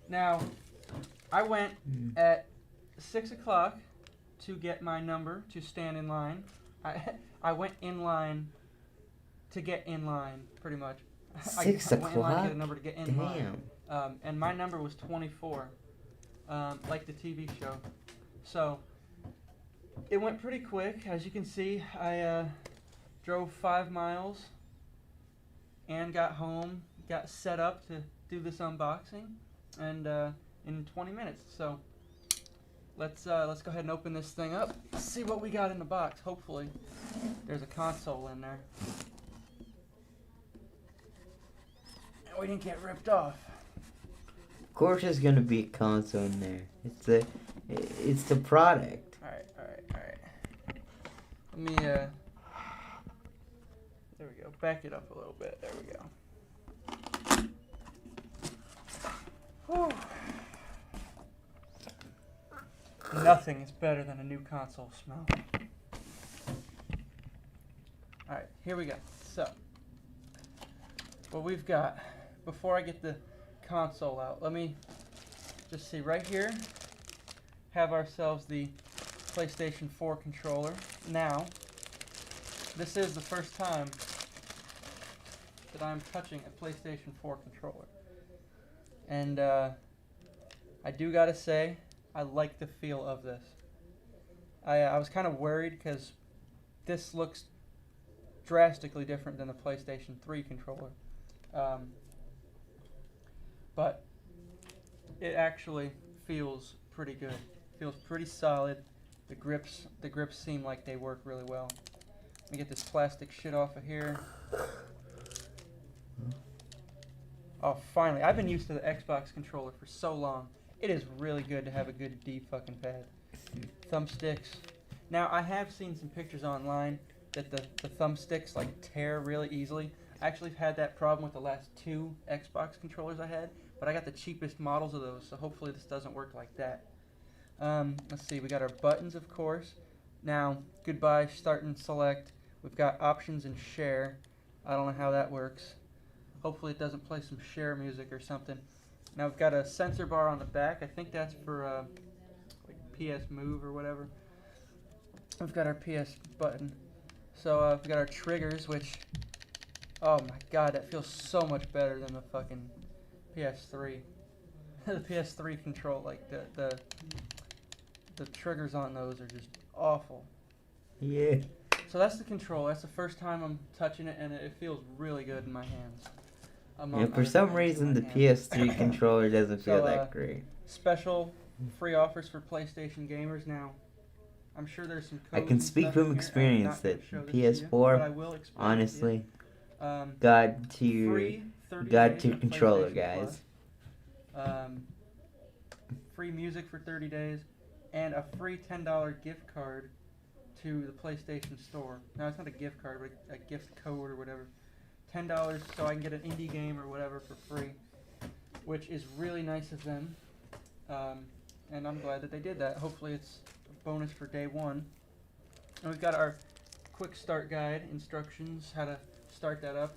S14: Now, I went at 6 o'clock to get my number to stand in line. I went in line to get in line, pretty much.
S1: 6
S14: I went in line to
S1: o'clock?
S14: get a number to get in line. And my number was 24, like the TV show. So, it went pretty quick. As you can see, I drove 5 miles and got home, got set up to do this unboxing, and in 20 minutes. So, let's go ahead and open this thing up. See what we got in the box. Hopefully, there's a console in there. And we didn't get ripped off.
S1: Of course, there's gonna be a console in there. It's the product.
S14: Alright. Let me, there we go. Back it up a little bit. There we go. Whew. Nothing is better than a new console smell. Alright, here we go. So, what we've got, before I get the console out, let me just see right here, have ourselves the PlayStation 4 controller. Now, this is the first time that I'm touching a PlayStation 4 controller. And I do gotta say, I like the feel of this. I was kind of worried because this looks drastically different than the PlayStation 3 controller. But it actually feels pretty good. Feels pretty solid. The grips seem like they work really well. Let me get this plastic shit off of here. Oh, finally. I've been used to the Xbox controller for so long. It is really good to have a good D-fucking pad. Thumbsticks. Now, I have seen some pictures online that the thumbsticks like tear really easily. I actually have had that problem with the last 2 Xbox controllers I had, but I got the cheapest models of those, so hopefully this doesn't work like that. Let's see, we got our buttons, of course. Now, goodbye, start and select. We've got options and share. I don't know how that works. Hopefully it doesn't play some share music or something. Now we've got a sensor bar on the back. I think that's for like PS Move or whatever. We've got our PS button. So we've got our triggers, which, oh my god, that feels so much better than the fucking PS3. The PS3 control, like the triggers on those are just awful.
S1: Yeah.
S14: So that's the control. That's the first time I'm touching it, and it feels really good in my hands.
S1: And for some reason, the PS3 controller doesn't feel that great.
S14: Special free offers for PlayStation gamers now. I'm sure there's some codes
S1: I can
S14: and
S1: speak
S14: stuff
S1: from
S14: in here.
S1: experience
S14: I'm not
S1: that
S14: gonna show this to you, but I
S1: PS4,
S14: will explain it to you.
S1: honestly,
S14: Free 30
S1: God
S14: days
S1: tier
S14: of
S1: controller,
S14: PlayStation
S1: guys.
S14: Plus. Free music for 30 days, and a free $10 gift card to the PlayStation Store. No, it's not a gift card, but a gift code or whatever. $10 so I can get an indie game or whatever for free, which is really nice of them. And I'm glad that they did that. Hopefully it's a bonus for day one. And we've got our quick start guide, instructions, how to start that up.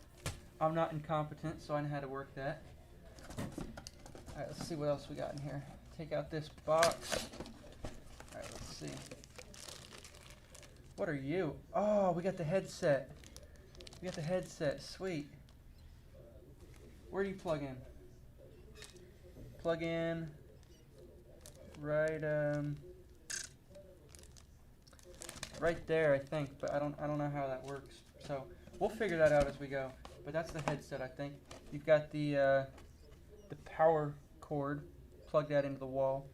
S14: I'm not incompetent, so I know how to work that. Alright, let's see what else we got in here. Take out this box. Alright, let's see. What are you? Oh, we got the headset. We got the headset. Sweet. Where do you plug in? Plug in right right there, I think, but I don't know how that works. So we'll figure that out as we go. But that's the headset, I think. You've got the power cord. Plug that into the wall.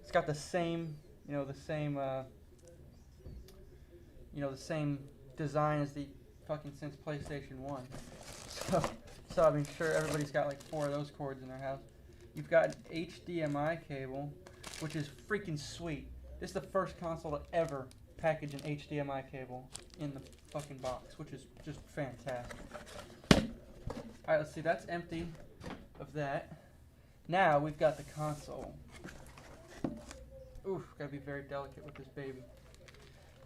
S14: It's got the same, the same design as the fucking since PlayStation 1. So I mean, sure, everybody's got like 4 of those cords in their house. You've got an HDMI cable, which is freaking sweet. This is the first console to ever package an HDMI cable in the fucking box, which is just fantastic. Alright, let's see, that's empty of that. Now we've got the console. Oof, gotta be very delicate with this baby.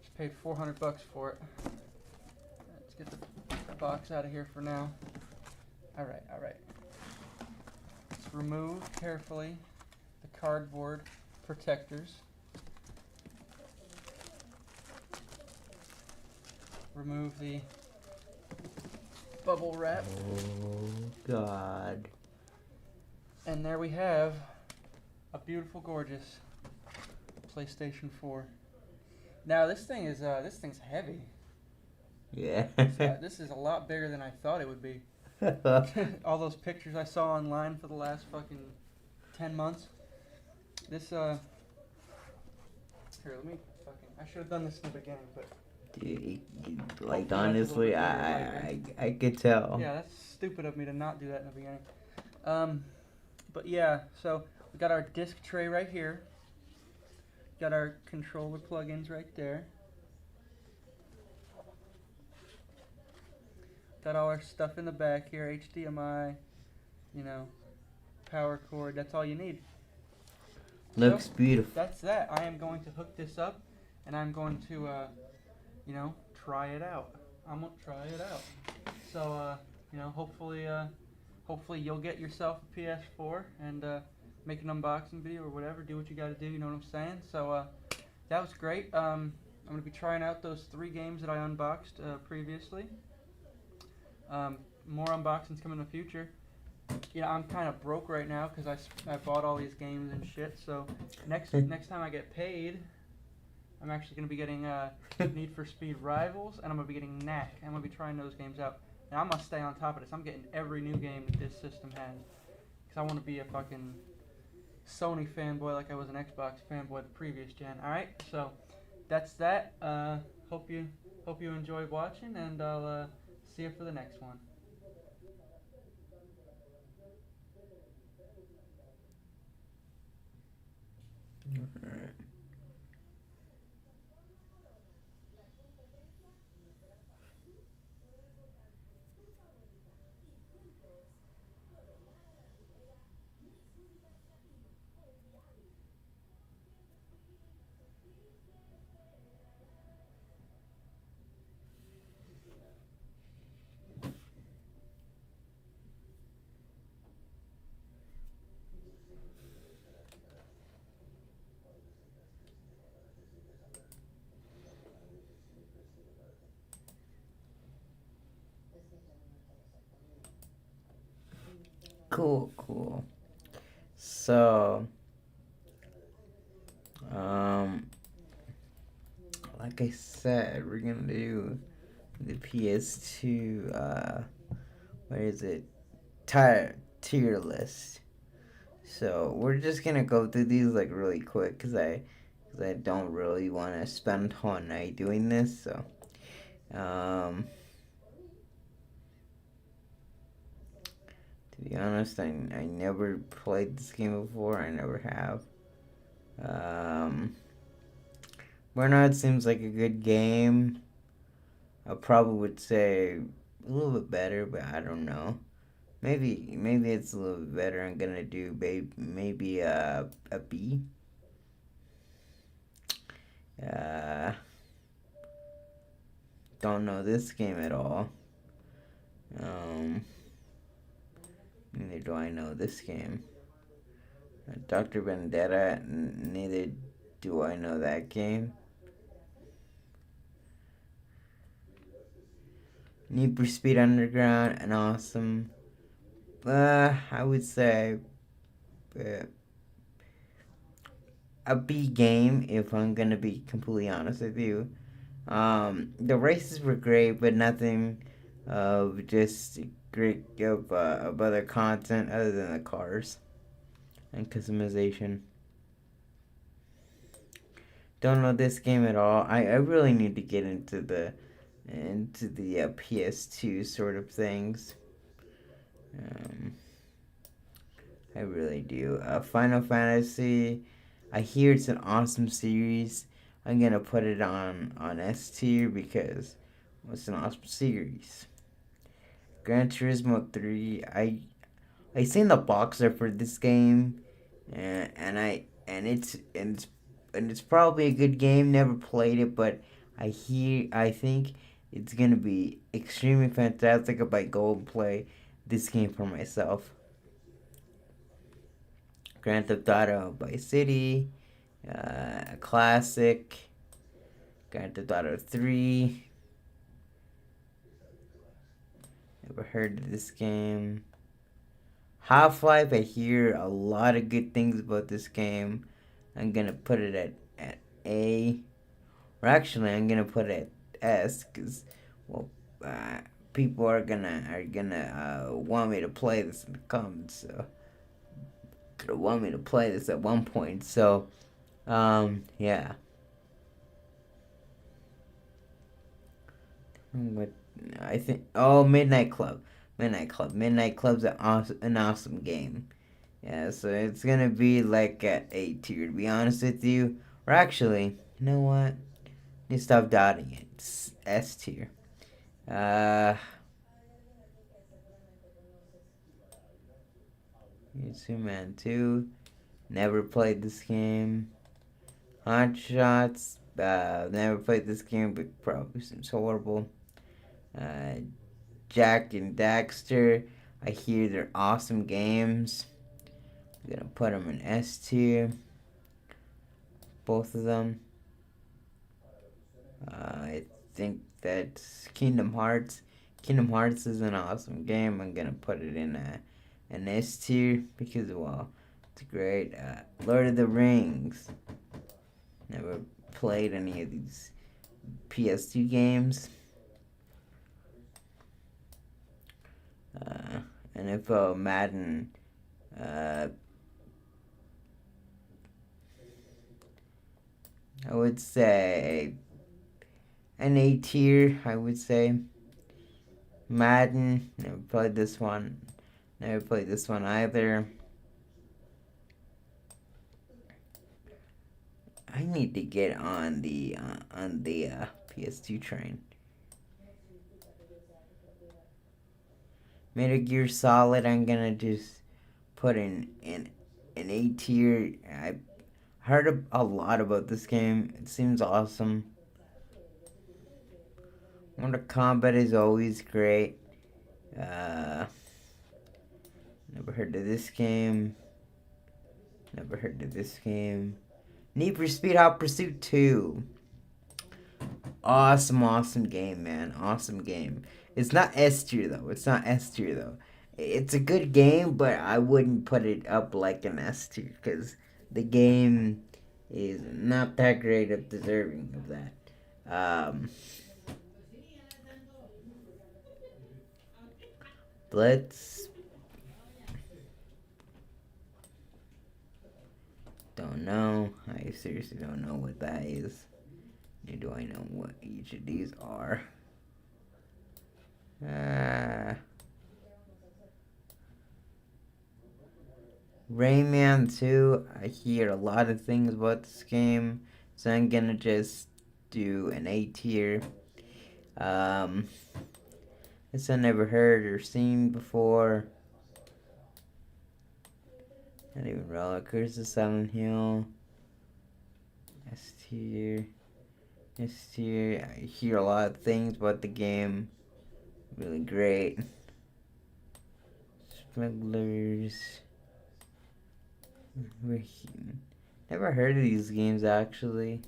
S14: Just paid $400 for it. Let's get the box out of here for now. Alright. Let's remove carefully the cardboard protectors. Remove the bubble wrap.
S1: Oh, God.
S14: And there we have a beautiful, gorgeous PlayStation 4. Now this thing's heavy.
S1: Yeah.
S14: This is a lot bigger than I thought it would be. All those pictures I saw online for the last fucking 10 months. This here, let me fucking. I should have done this in the beginning, but.
S1: Dude, like honestly, I could tell.
S14: Yeah, that's stupid of me to not do that in the beginning. But yeah, so we got our disc tray right here. Got our controller plugins right there. Got all our stuff in the back here, HDMI, power cord, that's all you need.
S1: Looks beautiful.
S14: That's that. I am going to hook this up, and I'm going to, try it out. I'm gonna try it out. So, hopefully you'll get yourself a PS4 and make an unboxing video or whatever. Do what you got to do. You know what I'm saying? So, that was great. I'm gonna be trying out those 3 games that I unboxed previously. More unboxings coming in the future. I'm kind of broke right now because I bought all these games and shit. So next time I get paid, I'm actually going to be getting Need for Speed Rivals, and I'm going to be getting Knack. I'm going to be trying those games out. And I'm going to stay on top of this. I'm getting every new game that this system has. Because I want to be a fucking Sony fanboy like I was an Xbox fanboy the previous gen. Alright, so that's that. Hope you enjoyed watching, and I'll see you for the next one.
S1: Alright. Cool. So, like I said, we're gonna do the PS2, what is it? Tier list. So, we're just gonna go through these like really quick because I don't really want to spend all night doing this. So, to be honest, I never played this game before. I never have. Burnout seems like a good game. I probably would say a little bit better, but I don't know. Maybe it's a little bit better. I'm gonna do maybe a B. Don't know this game at all. Neither do I know this game. Dr. Vendetta, neither do I know that game. Need for Speed Underground, and awesome. I would say a B game, if I'm gonna be completely honest with you. The races were great, but nothing of just great of other content other than the cars and customization. Don't know this game at all. I really need to get into the PS2 sort of things. I really do. Final Fantasy. I hear it's an awesome series. I'm gonna put it on S tier because it's an awesome series. Gran Turismo 3. I seen the box art for this game, and it's probably a good game. Never played it, but I think it's gonna be extremely fantastic if I go and play this game for myself. Grand Theft Auto Vice City, classic. Grand Theft Auto 3. Never heard of this game. Half-Life, I hear a lot of good things about this game. I'm gonna put it at A. Or actually, I'm gonna put it at S, because, well, people are gonna want me to play this in the comments, so gonna want me to play this at one point. So, yeah. What I think? Oh, Midnight Club. Midnight Club's an awesome game. Yeah, so it's gonna be like at A tier, to be honest with you. Or actually, you know what? You stop doubting it. It's S tier. Two Man 2. Never played this game. Hot Shots. Never played this game, but probably seems horrible. Jack and Daxter. I hear they're awesome games. I'm gonna put them in S tier. Both of them. I think that's Kingdom Hearts. Kingdom Hearts is an awesome game. I'm gonna put it in an S tier because, well, it's great. Lord of the Rings. Never played any of these PS2 games. NFL Madden. I would say an A tier, I would say. Madden, never played this one. Never played this one either. I need to get on the PS2 train. Metal Gear Solid, I'm gonna just put in an A tier. I heard a lot about this game. It seems awesome. Mortal Kombat is always great. Never heard of this game. Never heard of this game. Need for Speed Hot Pursuit 2. Awesome game, man. Awesome game. It's not S tier though. It's a good game, but I wouldn't put it up like an S tier because the game is not that great of deserving of that. Let's. Don't know. I seriously don't know what that is. Nor do I know what each of these are. Rayman 2. I hear a lot of things about this game, so I'm gonna just do an A tier. This I never heard or seen before. Not even Roller Coaster Silent Hill. S tier. S tier. I hear a lot of things about the game. Really great. Smugglers. Never heard of these games actually.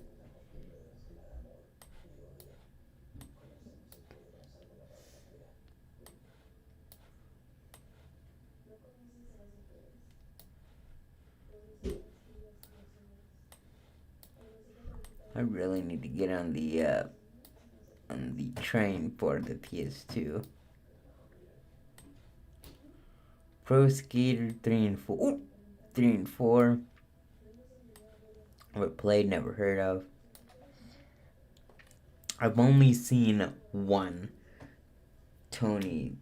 S1: I really need to get on the train for the PS2. Pro Skater 3 and 4. Ooh, 3 and 4. Never played, never heard of. I've only seen one Tony's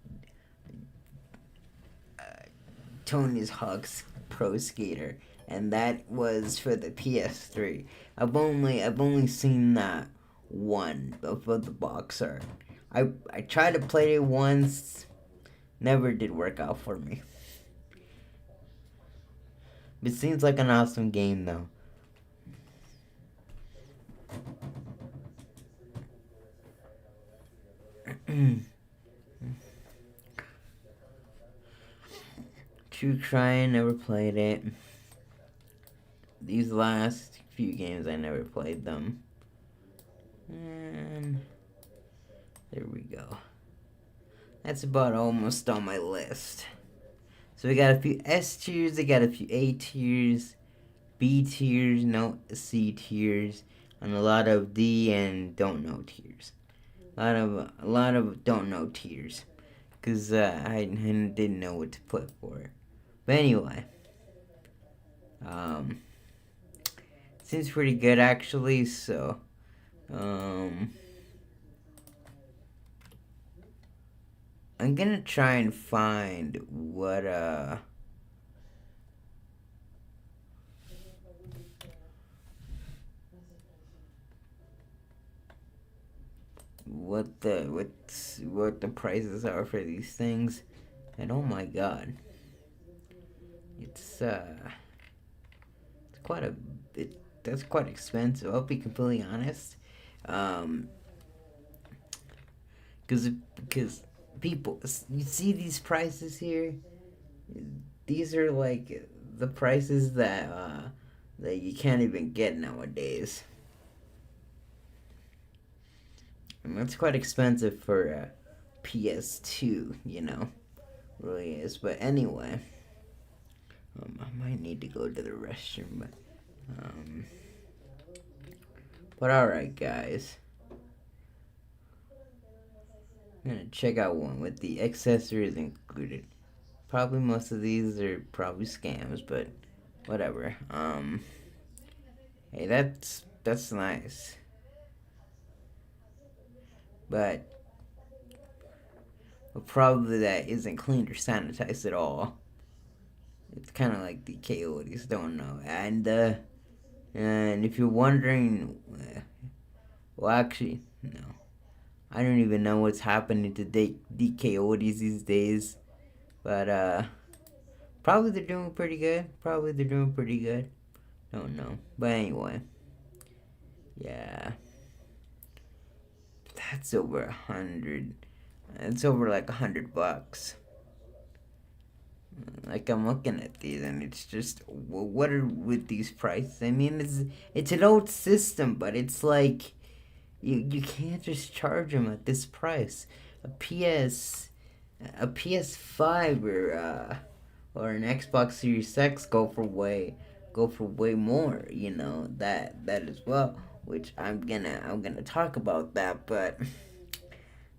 S1: Hawk's Pro Skater, and that was for the PS3. I've only seen that one of the box art. I tried to play it once, never did work out for me. It seems like an awesome game though. True Crime, never played it. These last few games, I never played them. And there we go. That's about almost on my list. So we got a few S tiers, we got a few A tiers, B tiers, no C tiers, and a lot of D and don't know tiers. A lot of don't know tiers, cause I didn't know what to put for it. But anyway, seems pretty good actually. So, I'm gonna try and find what the prices are for these things. And oh my god, it's quite a bit. That's quite expensive. I'll be completely honest. Um, because people, you see these prices here. These are like the prices that you can't even get nowadays. And that's quite expensive for a PS2, you know. Really is. But anyway, I might need to go to the restroom, um, but alright, guys. I'm gonna check out one with the accessories included. Probably most of these are probably scams, but whatever. Hey, that's nice. But probably that isn't cleaned or sanitized at all. It's kind of like the coyotes, don't know. And if you're wondering, well, actually, no. I don't even know what's happening to the coyotes these days. But probably they're doing pretty good. Probably they're doing pretty good. Don't know. But anyway, yeah. That's over 100. It's over like $100. Like I'm looking at these, and it's just what are with these prices? I mean, it's an old system, but it's like you can't just charge them at this price. A PS5 or an Xbox Series X go for way more. You know that as well, which I'm gonna talk about that, but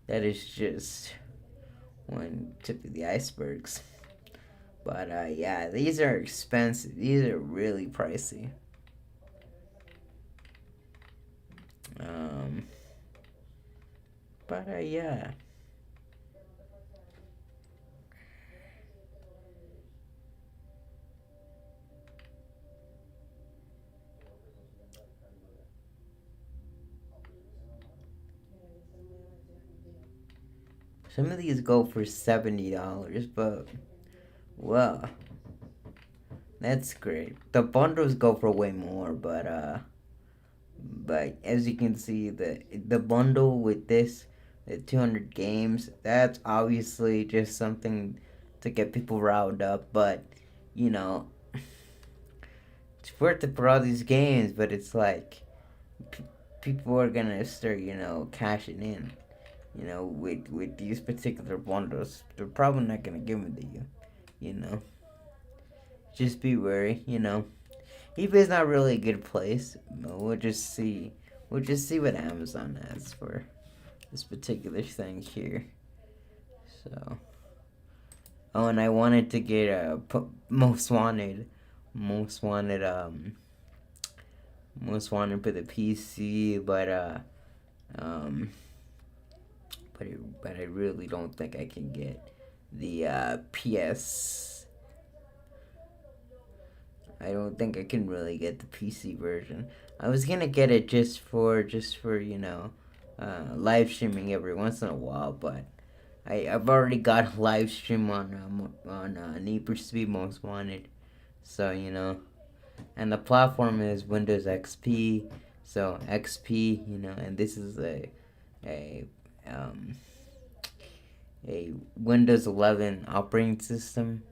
S1: that is just one tip of the icebergs. But yeah, these are expensive. These are really pricey. But yeah. Some of these go for $70, but well, that's great. The bundles go for way more, but as you can see, the bundle with this, the 200 games, that's obviously just something to get people riled up. But you know, it's worth it for all these games. But it's like people are gonna start, cashing in. With these particular bundles, they're probably not gonna give them to you. You know, just be wary. eBay's not really a good place. We'll just see. We'll just see what Amazon has for this particular thing here. So, oh, and I wanted to get a most wanted for the PC, but I really don't think I can get the PS. I don't think I can really get the PC version. I was gonna get it just for live streaming every once in a while, but I've already got a live stream on Need for Speed Most Wanted, so and the platform is Windows XP, so XP, and this is a a Windows 11 operating system.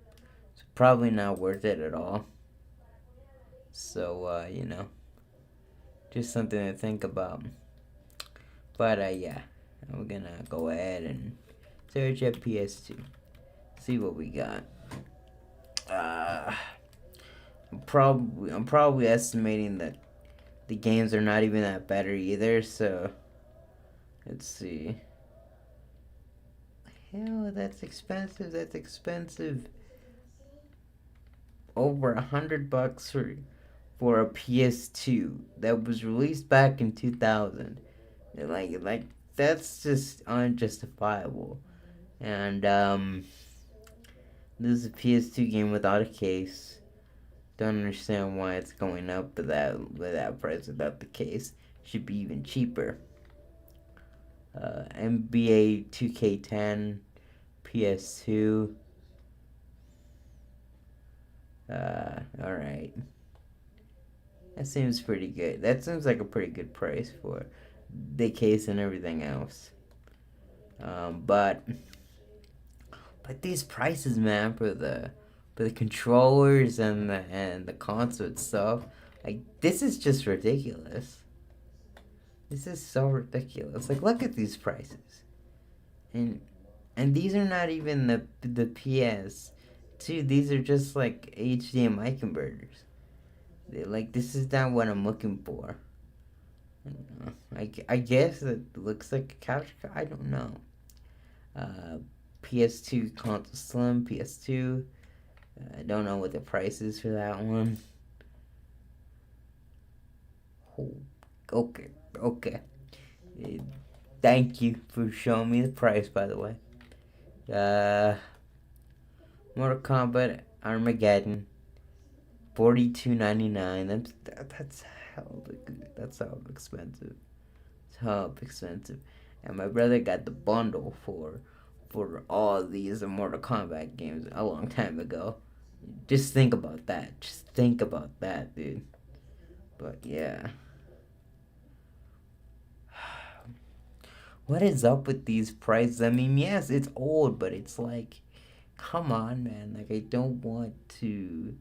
S1: It's probably not worth it at all. So just something to think about. But yeah, we're gonna go ahead and search at PS2. See what we got. I'm probably estimating that the games are not even that better either. So let's see. Hell, that's expensive. That's expensive. Over $100 for a PS2 that was released back in 2000. Like that's just unjustifiable. And this is a PS2 game without a case. Don't understand why it's going up with that price without the case. Should be even cheaper. NBA 2K10, PS2. Alright. That seems pretty good. That seems like a pretty good price for the case and everything else. But these prices, man, for the controllers and the console itself, like this is just ridiculous. This is so ridiculous. Like, look at these prices, and these are not even the PS2. These are just like HDMI converters. Like, this is not what I'm looking for. I guess it looks like a couch. I don't know. PS2 console slim, PS2. I don't know what the price is for that one. Oh, okay, okay. Thank you for showing me the price, by the way. Mortal Kombat Armageddon, $42.99. That's hell good. That's hell expensive. It's hell expensive. And my brother got the bundle for all these Mortal Kombat games a long time ago. Just think about that. Just think about that, dude. But yeah. What is up with these prices? I mean, yes, it's old, but it's like, come on, man. Like, I don't want to,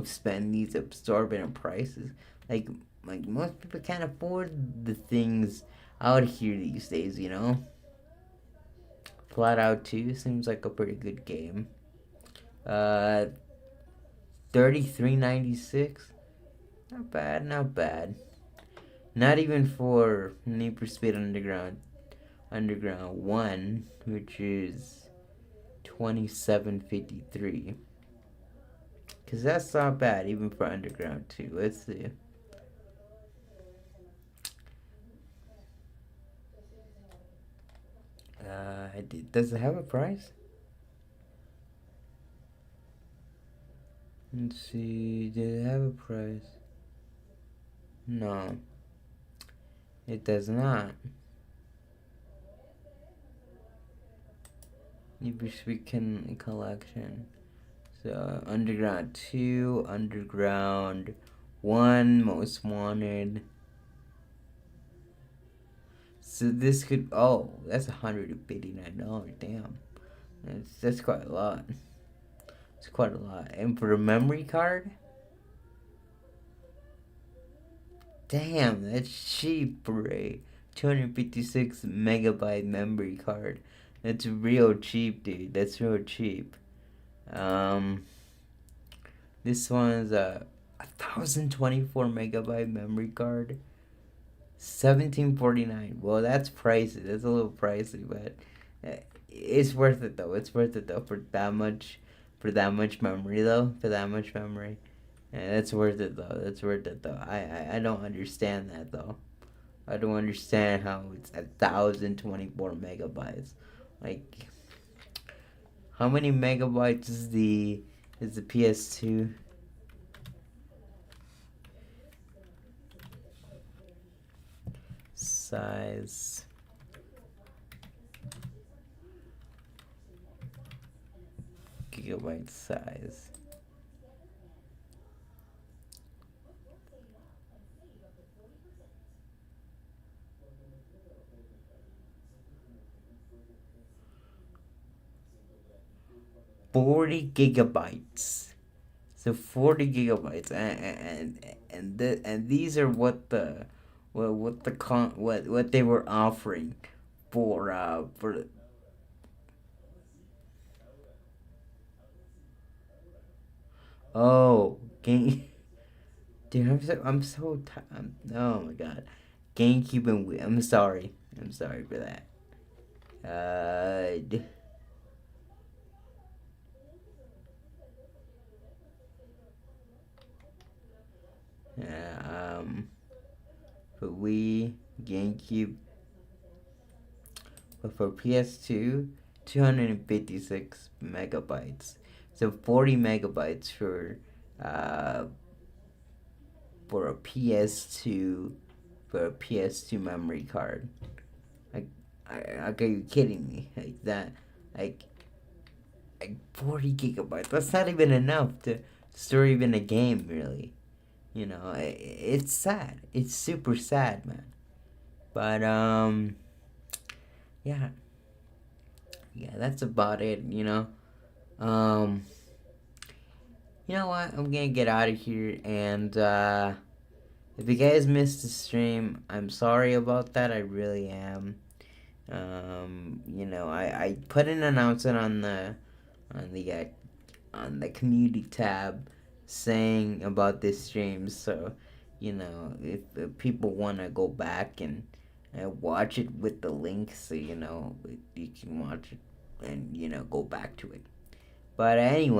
S1: spend these absorbent prices. Like most people can't afford the things out here these days, you know? Flat Out 2 seems like a pretty good game. $33.96. Not bad, not bad. Not even for Need for Speed Underground 1, which is $27.53. Cause that's not bad even for Underground 2. Let's see. Does it have a price? Let's see. Did it have a price? No. It does not. Need for Speed Collection. So, Underground 2, Underground 1, Most Wanted. So this could, oh, that's $159, damn. That's quite a lot. It's quite a lot. And for a memory card? Damn, that's cheap for a 256 megabyte memory card. That's real cheap, dude. That's real cheap. This one's a 1024 megabyte memory card. $17.49. Well, that's pricey. That's a little pricey, but it's worth it though. It's worth it though for that much memory though. For that much memory. Yeah, that's worth it though. That's worth it though. I don't understand that though. I don't understand how it's 1024 megabytes. Like, how many megabytes is the PS2? Size. Gigabyte size. $40 gigabytes. So 40 gigabytes, and these are what they were offering for. Oh, game. Dude, oh my god, GameCube and Wii. I'm sorry for that. For Wii, GameCube, but for PS2, 256 megabytes. So 40 megabytes for a PS2 memory card. Like, are you kidding me? Like that, like 40 gigabytes. That's not even enough story even a game, really. You know, it's sad. It's super sad, man. But yeah, that's about it. You know what? I'm gonna get out of here, and if you guys missed the stream, I'm sorry about that. I really am. I put an announcement on the community tab saying about this stream, so if people want to go back and watch it with the link, so you can watch it and go back to it. But anyway.